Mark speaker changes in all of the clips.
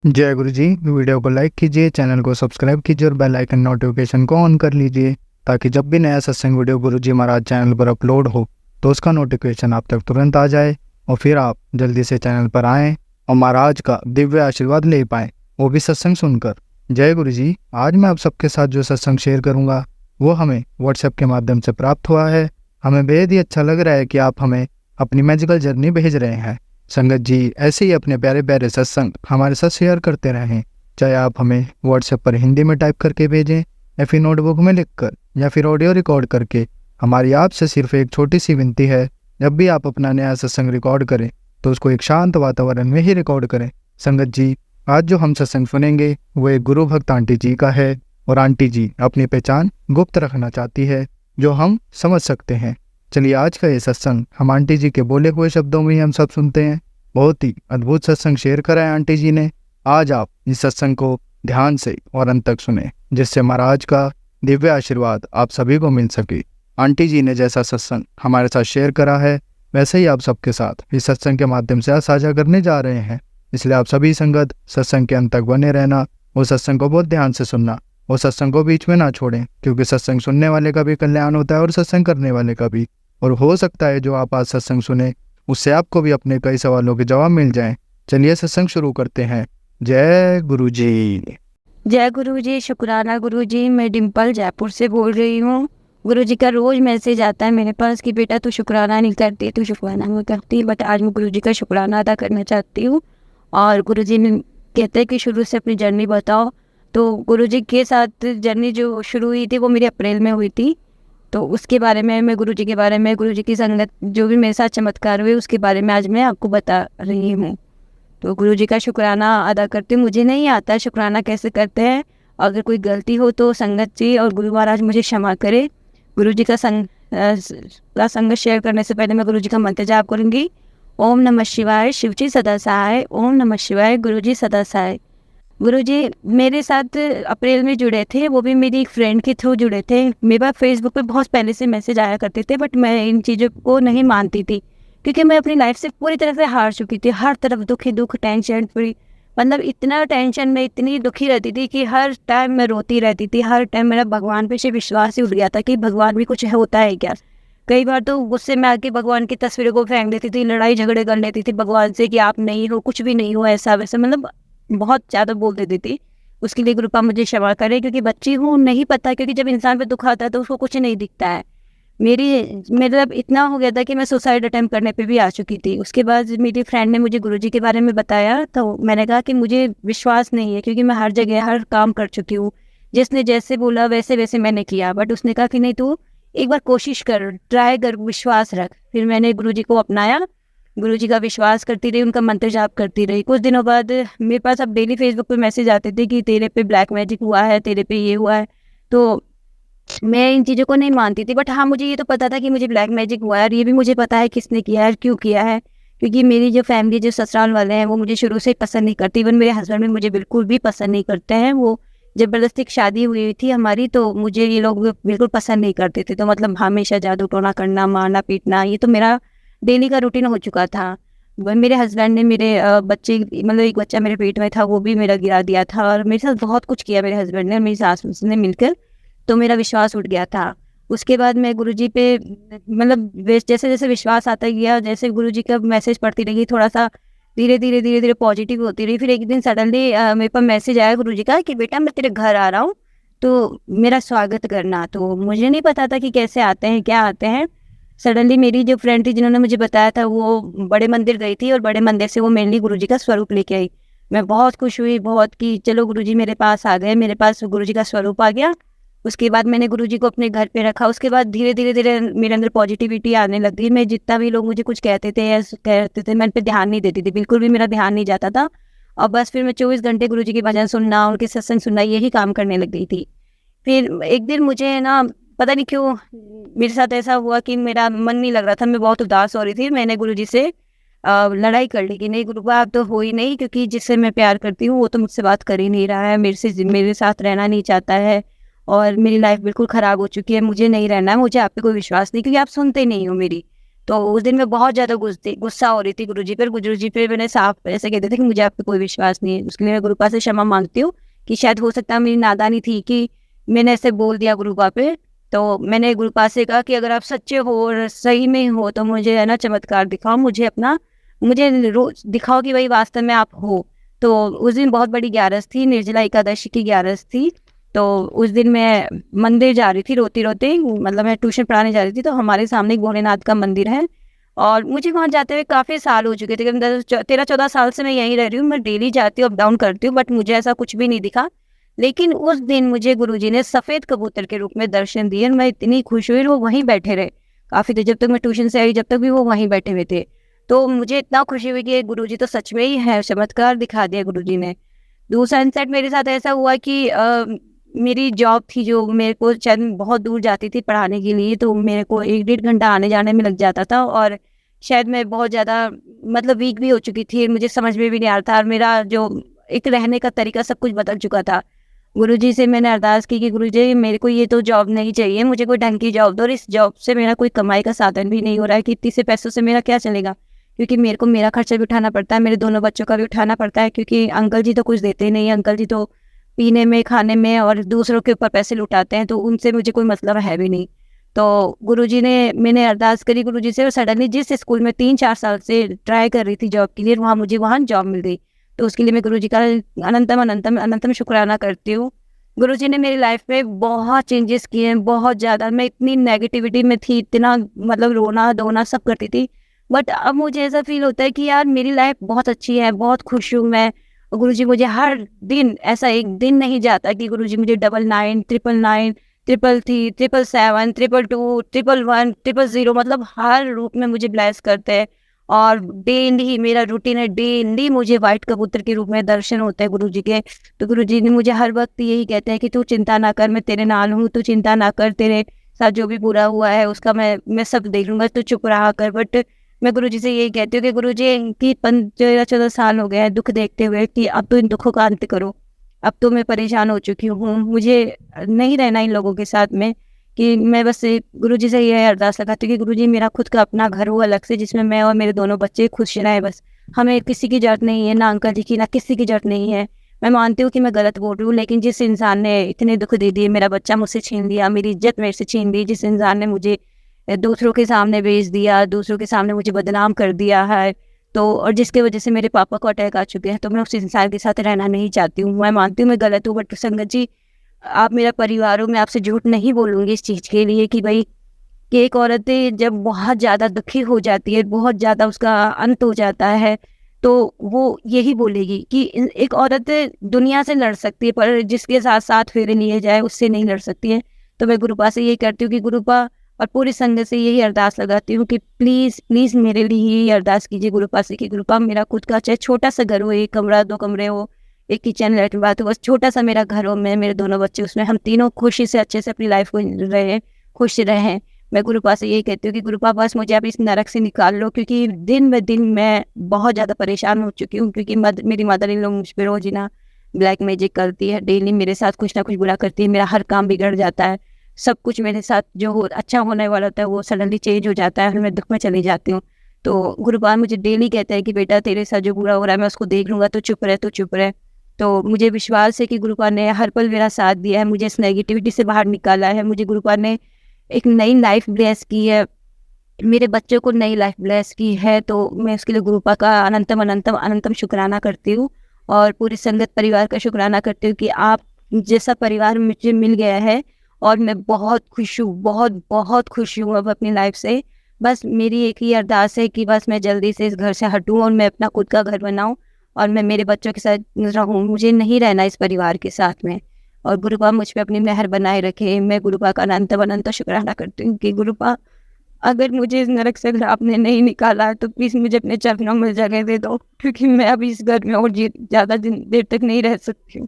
Speaker 1: जय गुरु जी। वीडियो को लाइक कीजिए, चैनल को सब्सक्राइब कीजिए और बेल आइकन नोटिफिकेशन को ऑन कर लीजिए ताकि जब भी नया सत्संग वीडियो गुरु जी महाराज चैनल पर अपलोड हो तो उसका नोटिफिकेशन आप तक तुरंत आ जाए और फिर आप जल्दी से चैनल पर आएँ और महाराज का दिव्य आशीर्वाद ले पाएँ, वो भी सत्संग सुनकर। जय गुरु जी। आज मैं आप सबके साथ जो सत्संग शेयर करूँगा वो हमें व्हाट्सएप के माध्यम से प्राप्त हुआ है। हमें बेहद ही अच्छा लग रहा है कि आप हमें अपनी मैजिकल जर्नी भेज रहे हैं। संगत जी ऐसे ही अपने प्यारे प्यारे सत्संग हमारे साथ शेयर करते रहें, चाहे आप हमें व्हाट्सएप पर हिंदी में टाइप करके भेजें या फिर नोटबुक में लिखकर या फिर ऑडियो रिकॉर्ड करके। हमारी आपसे सिर्फ एक छोटी सी विनती है, जब भी आप अपना नया सत्संग रिकॉर्ड करें तो उसको एक शांत वातावरण में ही रिकॉर्ड करें। संगत जी आज जो हम सत्संग सुनेंगे वो एक गुरु भक्त आंटी जी का है और आंटी जी अपनी पहचान गुप्त रखना चाहती है, जो हम समझ सकते हैं। चलिए आज का ये सत्संग हम आंटी जी के बोले हुए शब्दों में ही हम सब सुनते हैं। बहुत ही अद्भुत सत्संग शेयर करा है आंटी जी ने। आज आप इस सत्संग को ध्यान से और अंत तक सुने, जिससे महाराज का दिव्य आशीर्वाद आप सभी को मिल सके। आंटी जी ने जैसा सत्संग हमारे साथ शेयर करा है वैसे ही आप सबके साथ इस सत्संग के माध्यम से साझा करने जा रहे हैं। इसलिए आप सभी संगत सत्संग के अंत तक बने रहना और सत्संग को बहुत ध्यान से सुनना और सत्संग को बीच में ना छोड़ें, क्योंकि सत्संग सुनने वाले का भी कल्याण होता है और सत्संग करने वाले का भी। और हो सकता है जो आप आज सत्संग सुने उससे आपको भी अपने कई सवालों के जवाब मिल जाएं। चलिए सत्संग शुरू करते हैं। जय गुरु जी।
Speaker 2: जय गुरु जी। शुक्राना गुरु जी। मैं डिम्पल जयपुर से बोल रही हूँ। गुरु जी का रोज मैसेज आता है मेरे पास कि बेटा तू शुक्राना नहीं करती, तू शुक्राना नहीं करती, बट आज मैं गुरु जी का शुक्राना अदा करना चाहती हूँ। और गुरु जी ने कहते हैं कि शुरू से अपनी जर्नी बताओ। तो गुरु जी के साथ जर्नी जो शुरू हुई थी वो मेरी अप्रैल में हुई थी। तो उसके बारे में मैं गुरु जी के बारे में, गुरु जी की संगत जो भी मेरे साथ चमत्कार हुए उसके बारे में आज मैं आपको बता रही हूँ। तो गुरु जी का शुक्राना अदा करते मुझे नहीं आता शुक्राना कैसे करते हैं। अगर कोई गलती हो तो संगत जी और गुरु महाराज मुझे क्षमा करे। गुरु जी का संगत शेयर करने से पहले मैं गुरु जी का मंत्र जाप करूँगी। ओम नमः शिवाय, शिव जी सदा सहाय। ओम नमः शिवाय, गुरु जी सदा सहाय। गुरु जी मेरे साथ अप्रैल में जुड़े थे, वो भी मेरी एक फ्रेंड के थ्रू जुड़े थे। मेरे पास फेसबुक पे बहुत पहले से मैसेज आया करते थे, बट मैं इन चीज़ों को नहीं मानती थी क्योंकि मैं अपनी लाइफ से पूरी तरह से हार चुकी थी। हर तरफ दुख ही दुख, टेंशन फ्री, मतलब इतना टेंशन में इतनी दुखी रहती थी कि हर टाइम मैं रोती रहती थी। हर टाइम मेरा भगवान पे से विश्वास ही उठ गया था कि भगवान भी कुछ होता है क्या। कई बार तो गुस्से में आके भगवान की तस्वीरों को फेंक देती थी, लड़ाई झगड़े कर लेती थी भगवान से कि आप नहीं हो, कुछ भी नहीं हो, ऐसा वैसा, मतलब बहुत ज़्यादा बोल देती थी। उसके लिए कृपा मुझे क्षमा करे क्योंकि बच्ची हूँ, नहीं पता, क्योंकि जब इंसान पे दुख आता है तो उसको कुछ नहीं दिखता है। मतलब इतना हो गया था कि मैं सुसाइड अटेम्प्ट करने पे भी आ चुकी थी। उसके बाद मेरी फ्रेंड ने मुझे गुरुजी के बारे में बताया तो मैंने कहा कि मुझे विश्वास नहीं है, क्योंकि मैं हर जगह हर काम कर चुकी हूँ। जिसने जैसे बोला वैसे वैसे मैंने किया, बट उसने कहा कि नहीं तू एक बार कोशिश कर, ट्राई कर, विश्वास रख। फिर मैंने गुरुजी को अपनाया, गुरुजी का विश्वास करती रही, उनका मंत्र जाप करती रही। कुछ दिनों बाद मेरे पास अब डेली फेसबुक पे मैसेज आते थे कि तेरे पे ब्लैक मैजिक हुआ है, तेरे पे ये हुआ है। तो मैं इन चीज़ों को नहीं मानती थी, बट हाँ मुझे ये तो पता था कि मुझे ब्लैक मैजिक हुआ है, और ये भी मुझे पता है किसने किया है, क्यों किया है। क्योंकि मेरी जो फैमिली, जो ससुराल वाले हैं, वो मुझे शुरू से ही पसंद नहीं करती। इवन मेरे हस्बैंड भी मुझे बिल्कुल भी पसंद नहीं करते हैं। वो ज़बरदस्ती शादी हुई थी हमारी, तो मुझे ये लोग बिल्कुल पसंद नहीं करते थे। तो मतलब हमेशा जादू टोना करना, मारना पीटना, ये तो मेरा डेली का रूटीन हो चुका था। मेरे हस्बैंड ने मेरे बच्चे, मतलब एक बच्चा मेरे पेट में था, वो भी मेरा गिरा दिया था, और मेरे साथ बहुत कुछ किया मेरे हस्बैंड ने और मेरी सास ने मिलकर। तो मेरा विश्वास उठ गया था। उसके बाद मैं गुरुजी पे, मतलब जैसे जैसे विश्वास आता गया, जैसे गुरुजी का मैसेज पढ़ती रही, थोड़ा सा धीरे धीरे धीरे धीरे पॉजिटिव होती रही। फिर एक दिन सडनली मेरे पास मैसेज आया गुरुजी का कि बेटा मैं तेरे घर आ रहा हूँ, तो मेरा स्वागत करना। तो मुझे नहीं पता था कि कैसे आते हैं, क्या आते हैं। सडनली मेरी जो फ्रेंड थी जिन्होंने मुझे बताया था, वो बड़े मंदिर गई थी और बड़े मंदिर से वो मेनली गुरुजी का स्वरूप लेके आई। मैं बहुत खुश हुई, बहुत, कि चलो गुरुजी मेरे पास आ गए, मेरे पास गुरुजी का स्वरूप आ गया। उसके बाद मैंने गुरुजी को अपने घर पे रखा। उसके बाद धीरे धीरे धीरे मेरे अंदर पॉजिटिविटी आने लगी। मैं जितना भी लोग मुझे कुछ कहते थे या कहते थे, मैं उन पे ध्यान नहीं देती थी, बिल्कुल भी मेरा ध्यान नहीं जाता था। और बस फिर मैं 24 घंटे गुरुजी के भजन सुनना, उनके सत्संग सुनना, यही काम करने लग गई थी। फिर एक दिन मुझे ना पता नहीं क्यों मेरे साथ ऐसा हुआ कि मेरा मन नहीं लग रहा था, मैं बहुत उदास हो रही थी। मैंने गुरुजी से लड़ाई कर ली कि नहीं गुरुबा आप तो हो ही नहीं, क्योंकि जिससे मैं प्यार करती हूँ वो तो मुझसे बात कर ही नहीं रहा है, मेरे साथ रहना नहीं चाहता है, और मेरी लाइफ बिल्कुल ख़राब हो चुकी है, मुझे नहीं रहना है, मुझे आप पे कोई विश्वास नहीं, क्योंकि आप सुनते नहीं हो मेरी। तो उस दिन मैं बहुत ज़्यादा गुस्सा हो रही थी गुरुजी पे मैंने साफ ऐसे कह दिया था कि मुझे आप पे कोई विश्वास नहीं है। उसके लिए मैं गुरुपा से क्षमा मांगती हूँ कि शायद हो सकता है मेरी नादानी थी कि मैंने ऐसे बोल दिया गुरुपा पे। तो मैंने गुरुपा से कहा कि अगर आप सच्चे हो और सही में हो तो मुझे है ना चमत्कार दिखाओ, मुझे रोज दिखाओ कि भाई वास्तव में आप हो। तो उस दिन बहुत बड़ी ग्यारस थी, निर्जला एकादशी की ग्यारस थी। तो उस दिन मैं मंदिर जा रही थी रोते रोते, मतलब मैं ट्यूशन पढ़ाने जा रही थी। तो हमारे सामने एक भोलेनाथ का मंदिर है और मुझे वहाँ जाते हुए काफ़ी साल हो चुके थे, 13-14 साल से मैं यहीं रह रही हूँ। मैं डेली जाती हूँ, अप डाउन करती हूँ, बट मुझे ऐसा कुछ भी नहीं दिखा। लेकिन उस दिन मुझे गुरुजी ने सफ़ेद कबूतर के रूप में दर्शन दिए। मैं इतनी खुश हुई, वो वहीं बैठे रहे काफ़ी देर, जब तक मैं ट्यूशन से आई जब तक भी वो वहीं बैठे हुए थे। तो मुझे इतना खुशी हुई कि गुरुजी तो सच में ही है, चमत्कार दिखा दिया गुरुजी ने। दूसरा इंसिडेंट मेरे साथ ऐसा हुआ कि मेरी जॉब थी जो मेरे को शायद बहुत दूर जाती थी पढ़ाने के लिए, तो मेरे को 1-1.5 घंटा आने जाने में लग जाता था और शायद मैं बहुत ज़्यादा मतलब वीक भी हो चुकी थी, मुझे समझ में भी नहीं आ रहा था और मेरा जो एक रहने का तरीका सब कुछ बदल चुका था। गुरुजी से मैंने अरदास की कि गुरुजी मेरे को ये तो जॉब नहीं चाहिए, मुझे कोई ढंग की जॉब दो और इस जॉब से मेरा कोई कमाई का साधन भी नहीं हो रहा है कि इतने से पैसों से मेरा क्या चलेगा, क्योंकि मेरे को मेरा खर्चा भी उठाना पड़ता है, मेरे दोनों बच्चों का भी उठाना पड़ता है, क्योंकि अंकल जी तो कुछ देते नहीं, अंकल जी तो पीने में खाने में और दूसरों के ऊपर पैसे लुटाते हैं, तो उनसे मुझे कोई मतलब है भी नहीं। तो गुरुजी ने मैंने अरदास करी गुरुजी से और सडनली जिस स्कूल में 3-4 साल से ट्राई कर रही थी जॉब के लिए, मुझे वहाँ जॉब मिल गई। तो उसके लिए मैं गुरुजी का अनंतम अनंतम अनंतम शुक्राना करती हूँ। गुरुजी ने मेरी लाइफ में बहुत चेंजेस किए हैं, बहुत ज़्यादा। मैं इतनी नेगेटिविटी में थी, इतना मतलब रोना धोना सब करती थी, बट अब मुझे ऐसा फील होता है कि यार मेरी लाइफ बहुत अच्छी है, बहुत खुश हूँ मैं। गुरुजी मुझे हर दिन, ऐसा एक दिन नहीं जाता कि गुरुजी मुझे 99, 999, 333, 777, 222, 111, 000 मतलब हर रूप में मुझे ब्लेस करते हैं। और डेली मेरा रूटीन है, डेली मुझे वाइट कबूतर के रूप में दर्शन होते हैं गुरुजी के। तो गुरुजी ने मुझे हर वक्त यही कहते हैं कि तू चिंता ना कर, मैं तेरे नाल हूँ, तू चिंता ना कर, तेरे साथ जो भी बुरा हुआ है उसका मैं सब देख लूँगा, तू चुप रहा कर। बट मैं गुरुजी से यही कहती हूँ कि गुरुजी की 13-14 साल हो गए हैं दुख देखते हुए कि अब तो इन दुखों का अंत करो। अब तो मैं परेशान हो चुकी हूँ, मुझे नहीं रहना इन लोगों के साथ में, कि मैं बस गुरुजी से ये अरदास लगाती हूँ कि गुरुजी मेरा खुद का अपना घर हो अलग से, जिसमें मैं और मेरे दोनों बच्चे खुश रहें। बस हमें किसी की ज़रूरत नहीं है, ना अंकल जी की, ना किसी की ज़रूरत नहीं है। मैं मानती हूँ कि मैं गलत बोल रही हूँ, लेकिन जिस इंसान ने इतने दुख दे दिए, मेरा बच्चा मुझसे छीन लिया, मेरी इज्जत मेरे से छीन ली, जिस इंसान ने मुझे दूसरों के सामने बेच दिया, दूसरों के सामने मुझे बदनाम कर दिया है, तो और जिसके वजह से मेरे पापा को अटैक आ चुके हैं, तो मैं उस इंसान के साथ रहना नहीं चाहती हूँ। मैं मानती हूँ मैं गलत हूँ, बट संगत जी आप मेरा परिवार हो, मैं आपसे झूठ नहीं बोलूँगी इस चीज़ के लिए कि भाई कि एक औरत जब बहुत ज़्यादा दुखी हो जाती है, बहुत ज़्यादा उसका अंत हो जाता है, तो वो यही बोलेगी कि एक औरत दुनिया से लड़ सकती है, पर जिसके साथ साथ फेरे लिए जाए उससे नहीं लड़ सकती है। तो मैं गुरुपा से यही करती हूँ कि गुरुपा, और पूरी संगत से यही अरदास लगाती हूँ कि प्लीज़ प्लीज़ मेरे लिए यही अरदास कीजिए गुरुपा से कि गुरुपा मेरा खुद का चाहे छोटा सा घर हो, 1 कमरा 2 कमरे हो, एक किचन लैट्रिन बात हो, बस छोटा सा मेरा घर हो, मैं मेरे दोनों बच्चे उसमें, हम तीनों खुशी से अच्छे से अपनी लाइफ को रहें, खुश रहें। मैं गुरुपा से यही कहती हूँ कि गुरुपा बस मुझे आप इस नरक से निकाल लो, क्योंकि दिन ब दिन मैं बहुत ज़्यादा परेशान हो चुकी हूँ, क्योंकि मेरी मदर इन लोग मुझ पर रोज ना ब्लैक मैजिक करती है, डेली मेरे साथ कुछ ना कुछ बुरा करती है, मेरा हर काम बिगड़ जाता है, सब कुछ मेरे साथ जो अच्छा होने वाला होता है वो सडनली चेंज हो जाता है और मैं दुख में चली जाती हूँ। तो गुरुपा मुझे डेली कहता है कि बेटा तेरे साथ जो बुरा हो रहा है मैं उसको देख लूँगा, तो चुप रहे, तो चुप रहे। तो मुझे विश्वास है कि गुरुपा ने हर पल मेरा साथ दिया है, मुझे इस नेगेटिविटी से बाहर निकाला है, मुझे गुरुपा ने एक नई लाइफ ब्लेस की है, मेरे बच्चों को नई लाइफ ब्लेस की है। तो मैं उसके लिए गुरुपा का अनंतम अनंतम अनंतम शुक्राना करती हूँ और पूरी संगत परिवार का शुक्राना करती हूँ कि आप जैसा परिवार मुझे मिल गया है और मैं बहुत खुश हूँ, बहुत बहुत खुश हूँ अब अपनी लाइफ से। बस मेरी एक ही अरदास है कि बस मैं जल्दी से इस घर से हटूँ और मैं अपना खुद का घर बनाऊँ और मैं मेरे बच्चों के साथ रहूँ, मुझे नहीं रहना इस परिवार के साथ में। और गुरुपा मुझ पे अपनी मेहर बनाए रखे। मैं गुरुपा का अनंत अनंत शुक्राना करती हूँ कि गुरुपा अगर मुझे इस नरक से आपने नहीं निकाला तो प्लीज़ मुझे अपने चरणों में जगह दे दो, क्योंकि मैं अभी इस घर में और ज़्यादा देर तक नहीं रह सकती हूँ।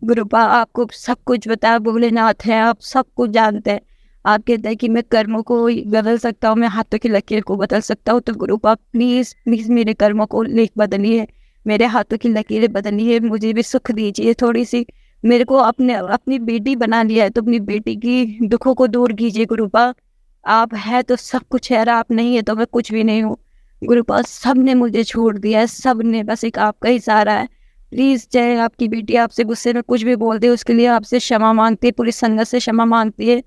Speaker 2: गुरुपा आपको सब कुछ पता है, भोलेनाथ है, आप सब कुछ जानते हैं। आप कहते हैं कि मैं कर्मों को बदल सकता हूँ, मैं हाथों की लकीर को बदल सकता हूँ, तो गुरुपा प्लीज़ प्लीज़ मेरे कर्मों को लेख बदलिए, मेरे हाथों की लकीरें बदलिए, मुझे भी सुख दीजिए थोड़ी सी। मेरे को अपनी बेटी बना लिया है तो अपनी बेटी की दुखों को दूर कीजिए गुरुपा। आप है तो सब कुछ है, और आप नहीं है तो मैं कुछ भी नहीं हूँ। गुरुपाद सब ने मुझे छोड़ दिया है, सब ने, बस एक आपका ही सहारा है। प्लीज़, चाहे आपकी बेटी आपसे गुस्से में कुछ भी बोल दे, उसके लिए आपसे क्षमा मांगती है, पूरी संगत से क्षमा मांगती है।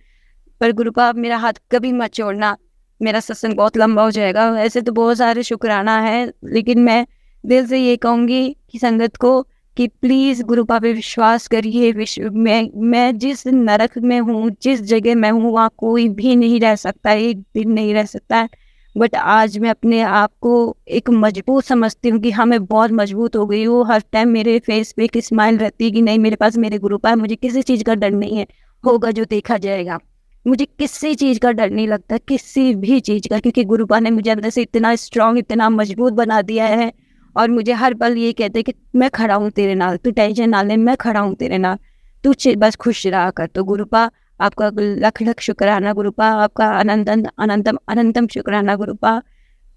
Speaker 2: पर गुरुपाद मेरा हाथ कभी मत छोड़ना, मेरा सत्संग बहुत लंबा हो जाएगा। ऐसे तो बहुत सारे शुक्राना है, लेकिन मैं दिल से ये कहूँगी कि संगत को कि प्लीज़ गुरुपा पे विश्वास करिए। मैं जिस नरक में हूँ, जिस जगह मैं हूँ, वहाँ कोई भी नहीं रह सकता, एक दिन नहीं रह सकता है। बट आज मैं अपने आप को एक मजबूत समझती हूँ कि हाँ, मैं बहुत मजबूत हो गई हूँ। हर टाइम मेरे फेस पे एक स्माइल रहती है कि नहीं, मेरे पास मेरे गुरुपा है, मुझे किसी चीज़ का डर नहीं है, होगा जो देखा जाएगा। मुझे किसी चीज़ का डर नहीं लगता, किसी भी चीज़ का, क्योंकि गुरुपा ने मुझे अंदर से इतना स्ट्रांग, इतना मजबूत बना दिया है। और मुझे हर पल ये कहते हैं कि मैं खड़ा हूँ तेरे नाल, तू टेंशन ना ले, मैं खड़ा हूँ तेरे नाल, तू बस खुश रहा कर। तो गुरुपा आपका लख लख शुक्राना गुरुपा, आपका अनंतम अनंतम अनंतम शुक्राना गुरुपा।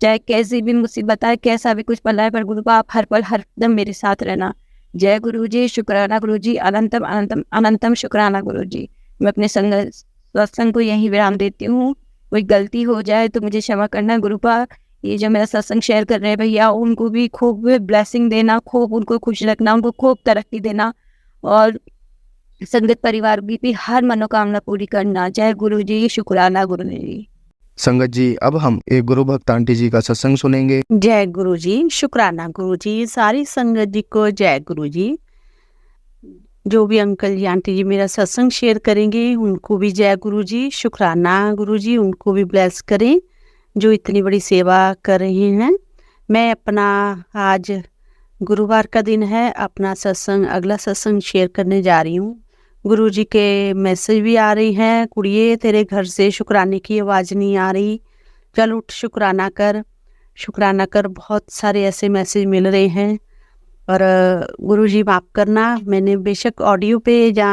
Speaker 2: चाहे कैसी भी मुसीबत आए, कैसा भी कुछ पल आए, पर गुरुपा आप हर पल हर दम मेरे साथ रहना। जय गुरु जी, शुक्राना गुरु जी, अनंतम अनंतम अनंतम शुक्राना गुरु जी। मैं अपने सत्संग को यहीं विराम देती हूँ। कोई गलती हो जाए तो मुझे क्षमा करना गुरुपा। ये जो मेरा सत्संग शेयर कर रहे हैं भैया, उनको भी खूब ब्लेसिंग देना, खूब उनको खुश रखना, उनको खूब तरक्की देना, और संगत परिवार की भी हर मनोकामना पूरी करना। जय गुरु जी, शुक्राना गुरु जी।
Speaker 1: संगत जी, अब हम एक गुरु भक्त आंटी जी का सत्संग सुनेंगे।
Speaker 3: जय गुरु जी, शुक्राना गुरु जी, सारी संगत जी को जय गुरु जी। जो भी अंकल जी आंटी जी मेरा सत्संग शेयर करेंगे उनको भी जय गुरु जी, शुक्राना गुरु जी, उनको भी ब्लेस करें जो इतनी बड़ी सेवा कर रहे हैं। मैं अपना आज गुरुवार का दिन है, अपना सत्संग अगला सत्संग शेयर करने जा रही हूँ। गुरु जी के मैसेज भी आ रही हैं, कुड़िए तेरे घर से शुक्राने की आवाज़ नहीं आ रही, चल उठ शुक्राना कर, शुक्राना कर। बहुत सारे ऐसे मैसेज मिल रहे हैं। और गुरु जी माफ़ करना, मैंने बेशक ऑडियो पे या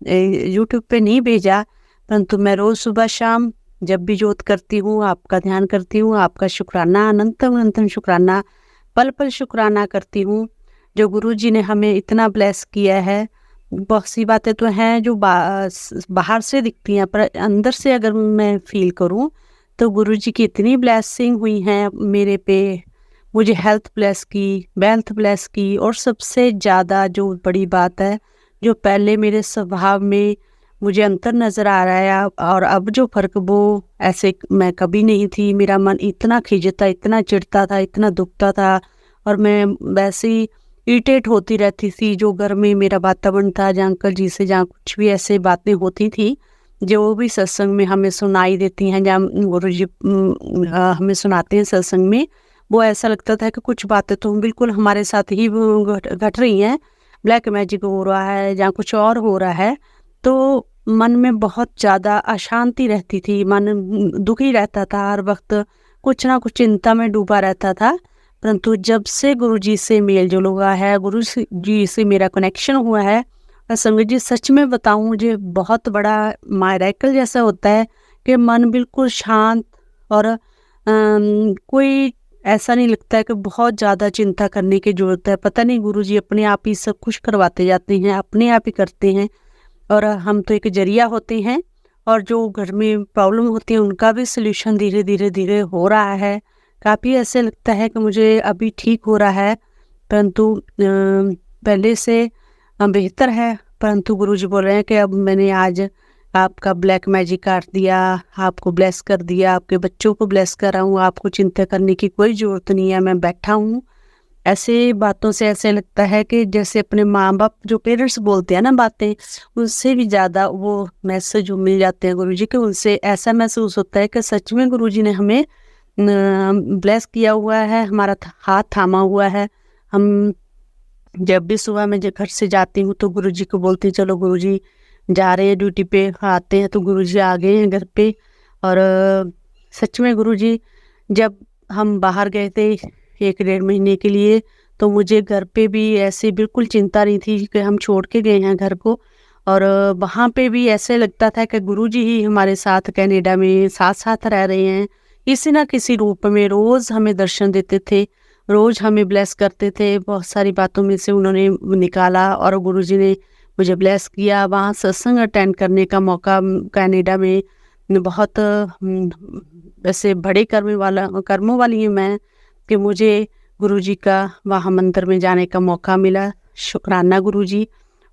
Speaker 3: यूट्यूब पे नहीं भेजा, परंतु मैं रोज़ सुबह शाम जब भी जोत करती हूँ, आपका ध्यान करती हूँ, आपका शुक्राना, अनंतम अनंतम शुक्राना, पल पल शुक्राना करती हूँ। जो गुरु जी ने हमें इतना ब्लेस किया है। बहुत सी बातें तो हैं जो बाहर से दिखती हैं, पर अंदर से अगर मैं फील करूँ तो गुरु जी की इतनी ब्लेसिंग हुई हैं मेरे पे। मुझे हेल्थ ब्लेस की, वेल्थ ब्लेस की, और सबसे ज़्यादा जो बड़ी बात है, जो पहले मेरे स्वभाव में मुझे अंतर नज़र आ रहा है और अब जो फ़र्क, वो ऐसे मैं कभी नहीं थी। मेरा मन इतना खिंचता, इतना चिढ़ता था, इतना दुखता था, और मैं वैसे ही इरिटेट होती रहती थी। जो घर में मेरा वातावरण था, जहाँ अंकल जी से जहाँ कुछ भी ऐसे बातें होती थी जो भी सत्संग में हमें सुनाई देती हैं, जहाँ गुरु जी हमें सुनाते हैं सत्संग में, वो ऐसा लगता था कि कुछ बातें तो बिल्कुल हमारे साथ ही घट रही हैं, ब्लैक मैजिक हो रहा है, जहाँ कुछ और हो रहा है। तो मन में बहुत ज़्यादा अशांति रहती थी, मन दुखी रहता था, हर वक्त कुछ ना कुछ चिंता में डूबा रहता था। परंतु जब से गुरु जी से मेल जोल हुआ है, गुरु जी से मेरा कनेक्शन हुआ है, संगत जी सच में बताऊं, मुझे बहुत बड़ा मायरेकल जैसा होता है कि मन बिल्कुल शांत, और कोई ऐसा नहीं लगता है कि बहुत ज़्यादा चिंता करने की ज़रूरत है। पता नहीं गुरु जी अपने आप ही सब कुछ करवाते जाते हैं, अपने आप ही करते हैं, और हम तो एक जरिया होते हैं। और जो घर में प्रॉब्लम होती है उनका भी सल्यूशन धीरे धीरे धीरे हो रहा है। काफ़ी ऐसे लगता है कि मुझे अभी ठीक हो रहा है, परंतु पहले से बेहतर है। परंतु गुरुजी बोल रहे हैं कि अब मैंने आज आपका ब्लैक मैजिक काट दिया, आपको ब्लेस कर दिया, आपके बच्चों को ब्लेस कर रहा हूँ, आपको चिंता करने की कोई ज़रूरत नहीं है, मैं बैठा हूँ। ऐसे बातों से ऐसे लगता है कि जैसे अपने माँ बाप जो पेरेंट्स बोलते हैं ना बातें, उनसे भी ज़्यादा वो मैसेज जो मिल जाते हैं गुरुजी के, उनसे ऐसा महसूस होता है कि सच में गुरुजी ने हमें ब्लेस किया हुआ है, हमारा हाथ थामा हुआ है। हम जब भी सुबह मैं घर से जाती हूँ तो गुरुजी को बोलती हूँ, चलो गुरुजी जा रहे हैं ड्यूटी पे, आते हैं तो गुरुजी आ गए हैं घर पे। और सच में गुरुजी, जब हम बाहर गए थे 1-1.5 महीने के लिए, तो मुझे घर पे भी ऐसे बिल्कुल चिंता नहीं थी कि हम छोड़ के गए हैं घर को। और वहाँ पे भी ऐसे लगता था कि गुरुजी ही हमारे साथ कनाडा में साथ साथ रह रहे हैं, किसी ना किसी रूप में रोज़ हमें दर्शन देते थे, रोज़ हमें ब्लेस करते थे। बहुत सारी बातों में से उन्होंने निकाला और गुरुजी ने मुझे ब्लेस किया। वहाँ सत्संग अटेंड करने का मौका कनाडा में बहुत वैसे बड़े कर्मों वाली हूँ मैं कि मुझे गुरुजी का वहाँ मंदिर में जाने का मौका मिला। शुक्राना गुरुजी।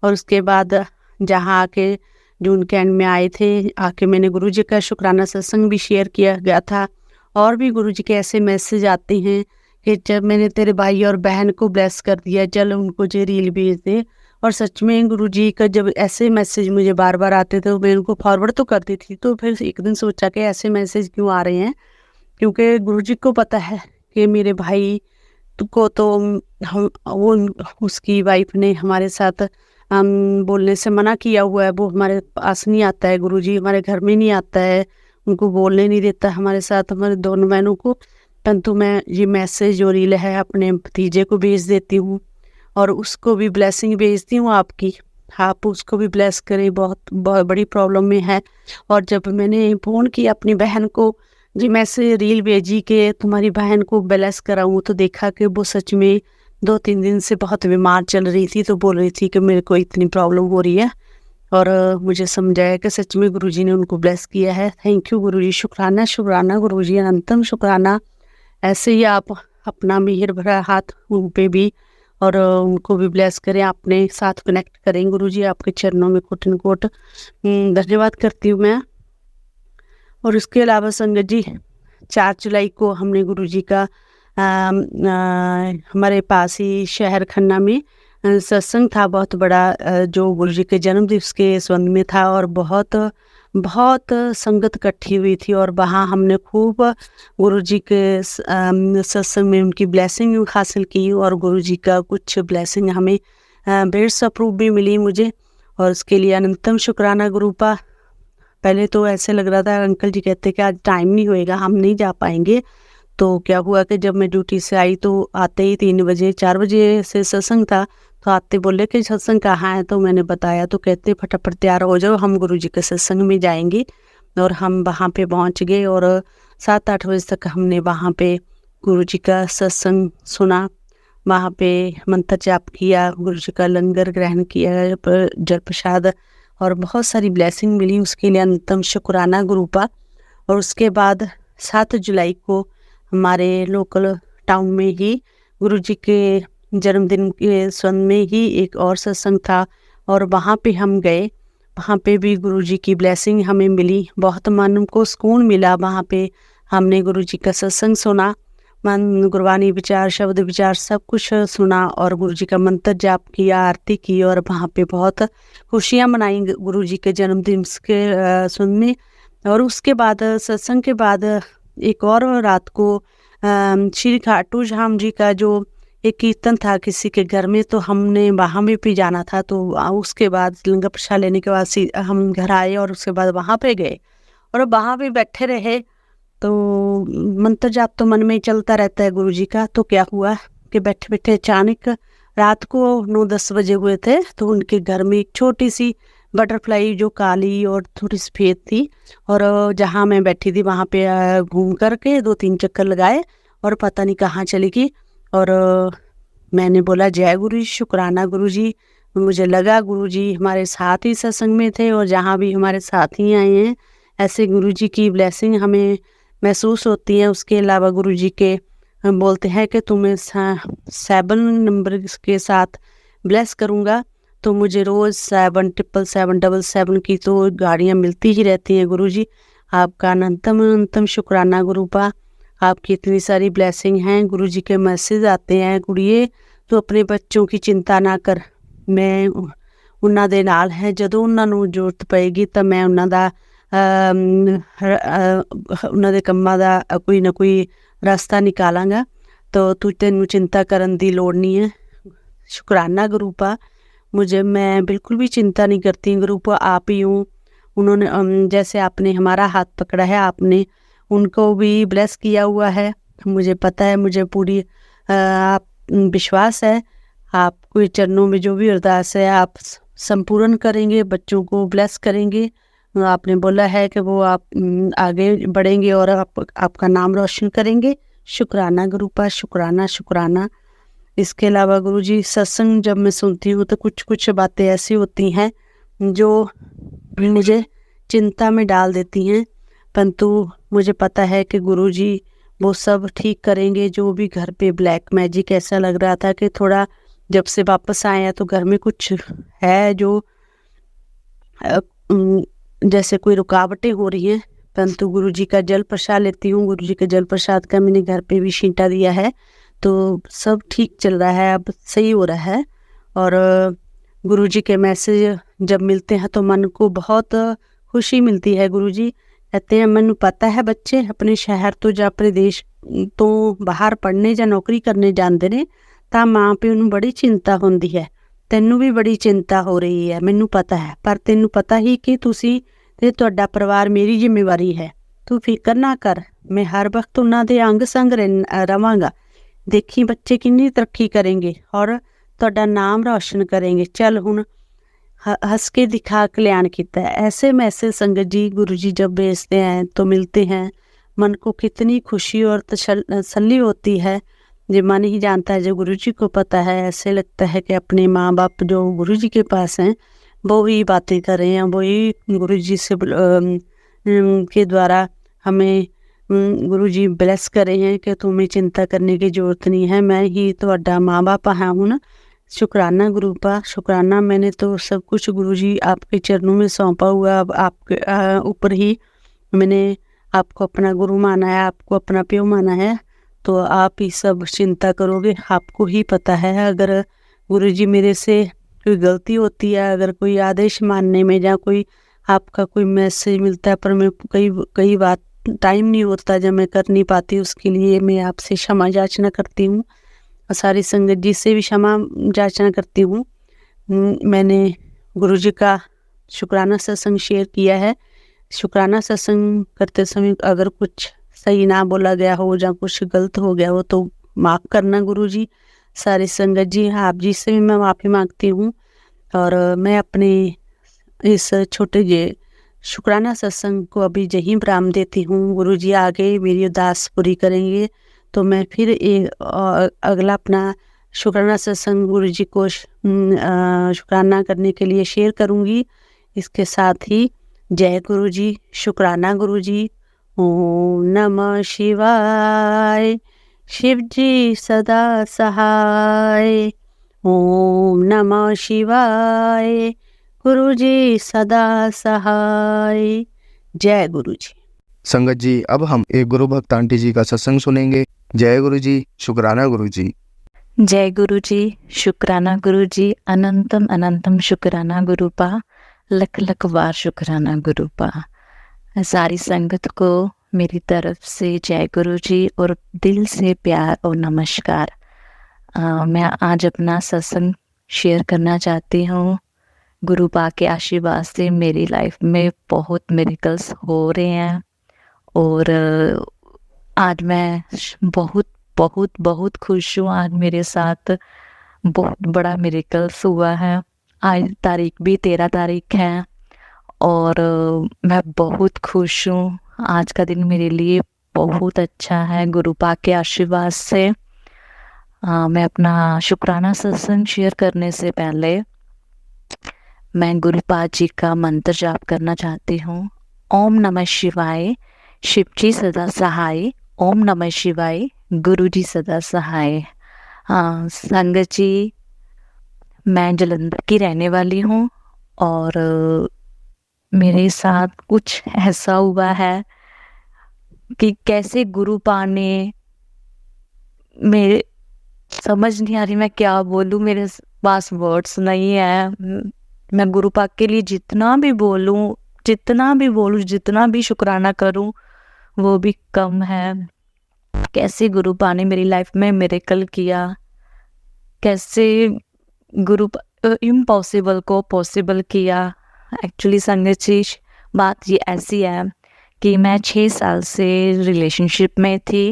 Speaker 3: और उसके बाद जहाँ आके जून के एंड में आए थे, आके मैंने गुरुजी का शुक्राना सत्संग भी शेयर किया गया था। और भी गुरुजी के ऐसे मैसेज आते हैं कि जब मैंने तेरे भाई और बहन को ब्लेस कर दिया, चल उनको जो रील भेज दे। और सच में गुरुजी का जब ऐसे मैसेज मुझे बार बार आते थे, मैं उनको फॉरवर्ड तो करती थी। तो फिर एक दिन सोचा कि ऐसे मैसेज क्यों आ रहे हैं, क्योंकि गुरुजी को पता है कि मेरे भाई को तो हम वो उसकी वाइफ ने हमारे साथ बोलने से मना किया हुआ है। वो हमारे पास नहीं आता है, गुरुजी हमारे घर में नहीं आता है, उनको बोलने नहीं देता हमारे साथ, हमारे दोनों बहनों को। परंतु मैं ये मैसेज जो रील है अपने भतीजे को भेज देती हूँ और उसको भी ब्लेसिंग भेजती हूँ आपकी, आप उसको भी ब्लेस करें, बहुत बड़ी प्रॉब्लम में है। और जब मैंने फ़ोन किया अपनी बहन को, जी मैसेज रील भेजी कि तुम्हारी बहन को ब्लेस कराऊँ, तो देखा कि वो सच में 2-3 दिन से बहुत बीमार चल रही थी। तो बोल रही थी कि मेरे को इतनी प्रॉब्लम हो रही है। और मुझे समझाया कि सच में गुरुजी ने उनको ब्लेस किया है। थैंक यू गुरुजी, शुक्राना शुक्राना गुरुजी, अनंतम शुक्राना। ऐसे ही आप अपना मेहर भरा हाथ उन पे भी और उनको भी ब्लेस करें, अपने साथ कनेक्ट करें। गुरुजी आपके चरणों में कोट एंड कोट धन्यवाद करती हूँ मैं। और उसके अलावा संगत जी, 4 जुलाई को हमने गुरुजी का हमारे पास ही शहर खन्ना में सत्संग था बहुत बड़ा, जो गुरुजी के जन्म दिवस के संबंध में था। और बहुत बहुत संगत इकट्ठी हुई थी और वहाँ हमने खूब गुरुजी के सत्संग में उनकी ब्लेसिंग हासिल की। और गुरुजी का कुछ ब्लेसिंग हमें बेड्स अप्रूव भी मिली मुझे, और उसके लिए अनंतम शुक्राना गुरुपा। पहले तो ऐसे लग रहा था, अंकल जी कहते कि आज टाइम नहीं होएगा, हम नहीं जा पाएंगे। तो क्या हुआ कि जब मैं ड्यूटी से आई तो आते ही 3 बजे 4 बजे से सत्संग था, तो आते बोले कि सत्संग कहाँ है। तो मैंने बताया, तो कहते फटाफट तैयार हो जाओ, हम गुरुजी के सत्संग में जाएंगे। और हम वहाँ पे पहुँच गए और 7-8 बजे तक हमने वहाँ पे गुरुजी का सत्संग सुना। वहाँ पे मंत्र जाप किया, गुरुजी का लंगर ग्रहण किया, जल प्रसाद, और बहुत सारी ब्लेसिंग मिली। उसके लिए अनंतम शुक्राना गुरुपा। और उसके बाद 7 जुलाई को हमारे लोकल टाउन में ही गुरुजी के जन्मदिन के संबंध में ही एक और सत्संग था, और वहाँ पे हम गए। वहाँ पे भी गुरुजी की ब्लेसिंग हमें मिली, बहुत मन को सुकून मिला। वहाँ पे हमने गुरुजी का सत्संग सुना, मन गुरबानी विचार, शब्द विचार सब कुछ सुना, और गुरुजी का मंत्र जाप किया, आरती की, और वहाँ पे बहुत खुशियाँ मनाई गुरुजी के जन्मदिन के सुनने। और उसके बाद सत्संग के बाद एक और रात को श्री खाटू श्याम जी का जो एक कीर्तन था किसी के घर में, तो हमने वहाँ भी जाना था। तो उसके बाद लंगर प्रसाद लेने के बाद हम घर आए और उसके बाद वहाँ पे गए और वहाँ भी बैठे रहे। तो मंत्र जाप तो मन में ही चलता रहता है गुरुजी का। तो क्या हुआ कि बैठे बैठे अचानक रात को 9-10 बजे हुए थे, तो उनके घर में एक छोटी सी बटरफ्लाई जो काली और थोड़ी सफ़ेद थी, और जहाँ मैं बैठी थी वहाँ पे घूम करके 2-3 चक्कर लगाए और पता नहीं कहाँ चली गई। और मैंने बोला जय गुरुजी, शुक्राना गुरुजी। मुझे लगा गुरुजी हमारे साथ ही सत्संग में थे और जहाँ भी हमारे साथ ही आए हैं, ऐसे गुरुजी की ब्लेसिंग हमें महसूस होती है। उसके अलावा गुरुजी के बोलते हैं कि तुम्हें 7 नंबर के साथ ब्लेस करूँगा, तो मुझे रोज़ 77777 की तो गाड़ियाँ मिलती ही रहती हैं। गुरुजी आपका अनंतम अनंतम शुक्राना गुरुपा, आपकी इतनी सारी ब्लेसिंग हैं। गुरुजी के मैसेज आते हैं, कुड़िए तो अपने बच्चों की चिंता ना कर, मैं उन्हां दे नाल है, जदों उन्हां नूं जरूरत पएगी तो मैं उन्हां दा उन्हां दे कंमां दा कोई ना कोई रास्ता निकालांगा, तो तू तैनूं चिंता करन दी लोड़ नहीं है। शुक्राना गुरुपा, मैं बिल्कुल भी चिंता नहीं करती गुरुपा, आप ही हूँ। उन्होंने जैसे आपने हमारा हाथ पकड़ा है, आपने उनको भी ब्लेस किया हुआ है। मुझे पता है, मुझे पूरी आप विश्वास है, आपके चरणों में जो भी अरदास है आप संपूर्ण करेंगे, बच्चों को ब्लेस करेंगे। आपने बोला है कि वो आप आगे बढ़ेंगे और आपका नाम रोशन करेंगे। शुक्राना गुरुपा, शुक्राना शुक्राना। इसके अलावा गुरुजी सत्संग जब मैं सुनती हूँ तो कुछ कुछ बातें ऐसी होती हैं जो मुझे चिंता में डाल देती हैं। परंतु मुझे पता है कि गुरुजी वो सब ठीक करेंगे। जो भी घर पे ब्लैक मैजिक ऐसा लग रहा था कि थोड़ा जब से वापस आए हैं तो घर में कुछ है जो अ, जैसे कोई रुकावटें हो रही हैं, परंतु गुरुजी का जल प्रसाद लेती हूँ। गुरुजी के जल प्रसाद का मैंने घर पे भी छींटा दिया है, तो सब ठीक चल रहा है, अब सही हो रहा है। और गुरुजी के मैसेज जब मिलते हैं तो मन को बहुत खुशी मिलती है। गुरुजी कहते हैं मैनू पता है बच्चे अपने शहर तो ਜਾਂ ਆਪਣੇ ਦੇਸ਼ ਤੋਂ ਬਾਹਰ ਪੜ੍ਹਨੇ ਜਾਂ ਨੌਕਰੀ ਕਰਨੇ ਜਾਂਦੇ ਨੇ ਤਾਂ ਮਾਂ ਪਿਓ ਨੂੰ ਬੜੀ ਚਿੰਤਾ ਹੁੰਦੀ ਹੈ, ਤੈਨੂੰ ਵੀ ਬੜੀ ਚਿੰਤਾ ਹੋ ਰਹੀ ਹੈ, ਮੈਨੂੰ ਪਤਾ ਹੈ, ਪਰ ਤੈਨੂੰ ਪਤਾ ਹੀ ਕਿ ਤੁਸੀਂ ਤੇ ਤੁਹਾਡਾ ਪਰਿਵਾਰ ਮੇਰੀ ਜ਼ਿੰਮੇਵਾਰੀ ਹੈ। ਤੂੰ ਫਿਕਰ ਨਾ ਕਰ, ਮੈਂ ਹਰ ਵਕਤ ਉਹਨਾਂ ਦੇ ਅੰਗ ਸੰਗ ਰਵਾਂਗਾ। ਦੇਖੀ ਬੱਚੇ ਕਿੰਨੀ ਤਰੱਕੀ करेंगे और ਤੁਹਾਡਾ ਨਾਮ ਰੌਸ਼ਨ करेंगे। चल हुण हंस के दिखा कल्याण किया है। ऐसे मैसेज संगत जी गुरु जी जब भेजते हैं तो मिलते हैं, मन को कितनी खुशी और तसल्ली होती है। जो मन ही जानता है, जो गुरु जी को पता है। ऐसे लगता है कि अपने माँ बाप जो गुरु जी के पास हैं वो ही बातें कर रहे हैं, वही गुरु जी से के द्वारा हमें गुरु जी ब्लेस कर रहे हैं कि तुम्हें चिंता करने की ज़रूरत नहीं है, मैं ही तो माँ बाप हाँ हूँ। शुक्राना गुरुपा, शुक्राना। मैंने तो सब कुछ गुरुजी आपके चरणों में सौंपा हुआ। अब आपके ऊपर ही मैंने आपको अपना गुरु माना है, आपको अपना प्यो माना है, तो आप ही सब चिंता करोगे। आपको ही पता है अगर गुरुजी मेरे से कोई गलती होती है, अगर कोई आदेश मानने में या कोई आपका कोई मैसेज मिलता है पर मैं कई बार टाइम नहीं होता जब मैं कर नहीं पाती, उसके लिए मैं आपसे क्षमा याचना करती हूँ और सारी संगत जी से भी क्षमा याचना करती हूँ। मैंने गुरुजी का शुक्राना सत्संग शेयर किया है। शुक्राना सत्संग करते समय अगर कुछ सही ना बोला गया हो या कुछ गलत हो गया हो तो माफ़ करना गुरुजी। सारी संगत जी आप जी से भी मैं माफ़ी मांगती हूँ और मैं अपने इस छोटे जे शुक्राना सत्संग को अभी यहीं विराम देती हूँ। गुरुजी आगे मेरी उदास पूरी करेंगे तो मैं फिर अगला अपना शुक्राना सत्संग गुरुजी को शुक्राना करने के लिए शेयर करूँगी। इसके साथ ही जय गुरुजी, शुक्राना गुरुजी। ओम नमः शिवाय, शिव जी सदा सहाय। ओम नमः शिवाय, गुरुजी सदा सहाय। जय गुरुजी।
Speaker 1: संगत जी अब हम एक गुरु भक्त आंटी जी का सत्संग सुनेंगे। जय गुरु जी, शुक्राना गुरु जी।
Speaker 4: जय गुरु जी, शुक्राना गुरु जी। अनंतम अनंतम शुक्राना गुरुपा, लख लख बार शुक्राना गुरुपा। सारी संगत को मेरी तरफ से जय गुरु जी और दिल से प्यार और नमस्कार। मैं आज अपना सत्संग शेयर करना चाहती हूँ। गुरुपा के आशीर्वाद से मेरी लाइफ में बहुत मिरेकल्स हो रहे हैं और आज मैं बहुत बहुत बहुत खुश हूँ। आज मेरे साथ बहुत बड़ा मिरेकल्स हुआ है। आज तारीख भी 13 तारीख है और मैं बहुत खुश हूँ। आज का दिन मेरे लिए बहुत अच्छा है गुरुपा के आशीर्वाद से। मैं अपना शुक्राना सत्संग शेयर करने से पहले मैं गुरुपा जी का मंत्र जाप करना चाहती हूँ। ओम नमः शिवाय, शिव जी सदा सहाय। ओम नमः शिवाय, गुरु जी सदा सहाय। संगत जी, मैं जलंधर की रहने वाली हूँ और मेरे साथ कुछ ऐसा हुआ है कि कैसे गुरुपा ने मेरे समझ नहीं आ रही मैं क्या बोलूँ, मेरे पास वर्ड्स नहीं है। मैं गुरुपा के लिए जितना भी बोलूँ, जितना भी शुक्राना करूँ वो भी कम है। कैसे गुरुपा ने मेरी लाइफ में मिरेकल किया, कैसे गुरुपा इम्पॉसिबल को पॉसिबल किया। एक्चुअली संगत जी बात ये ऐसी है कि मैं 6 साल से रिलेशनशिप में थी।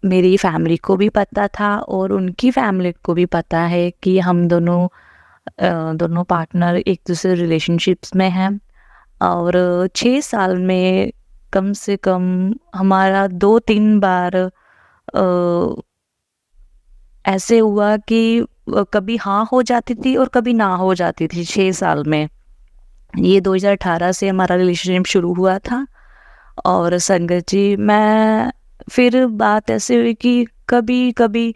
Speaker 4: मेरी फैमिली को भी पता था और उनकी फैमिली को भी पता है कि हम दोनों पार्टनर एक दूसरे रिलेशनशिप्स में हैं और 6 साल में कम से कम हमारा 2-3 बार ऐसे हुआ कि कभी हाँ हो जाती थी और कभी ना हो जाती थी। 6 साल में ये 2018 से हमारा रिलेशनशिप शुरू हुआ था और संगत जी मैं फिर बात ऐसे हुई कि कभी कभी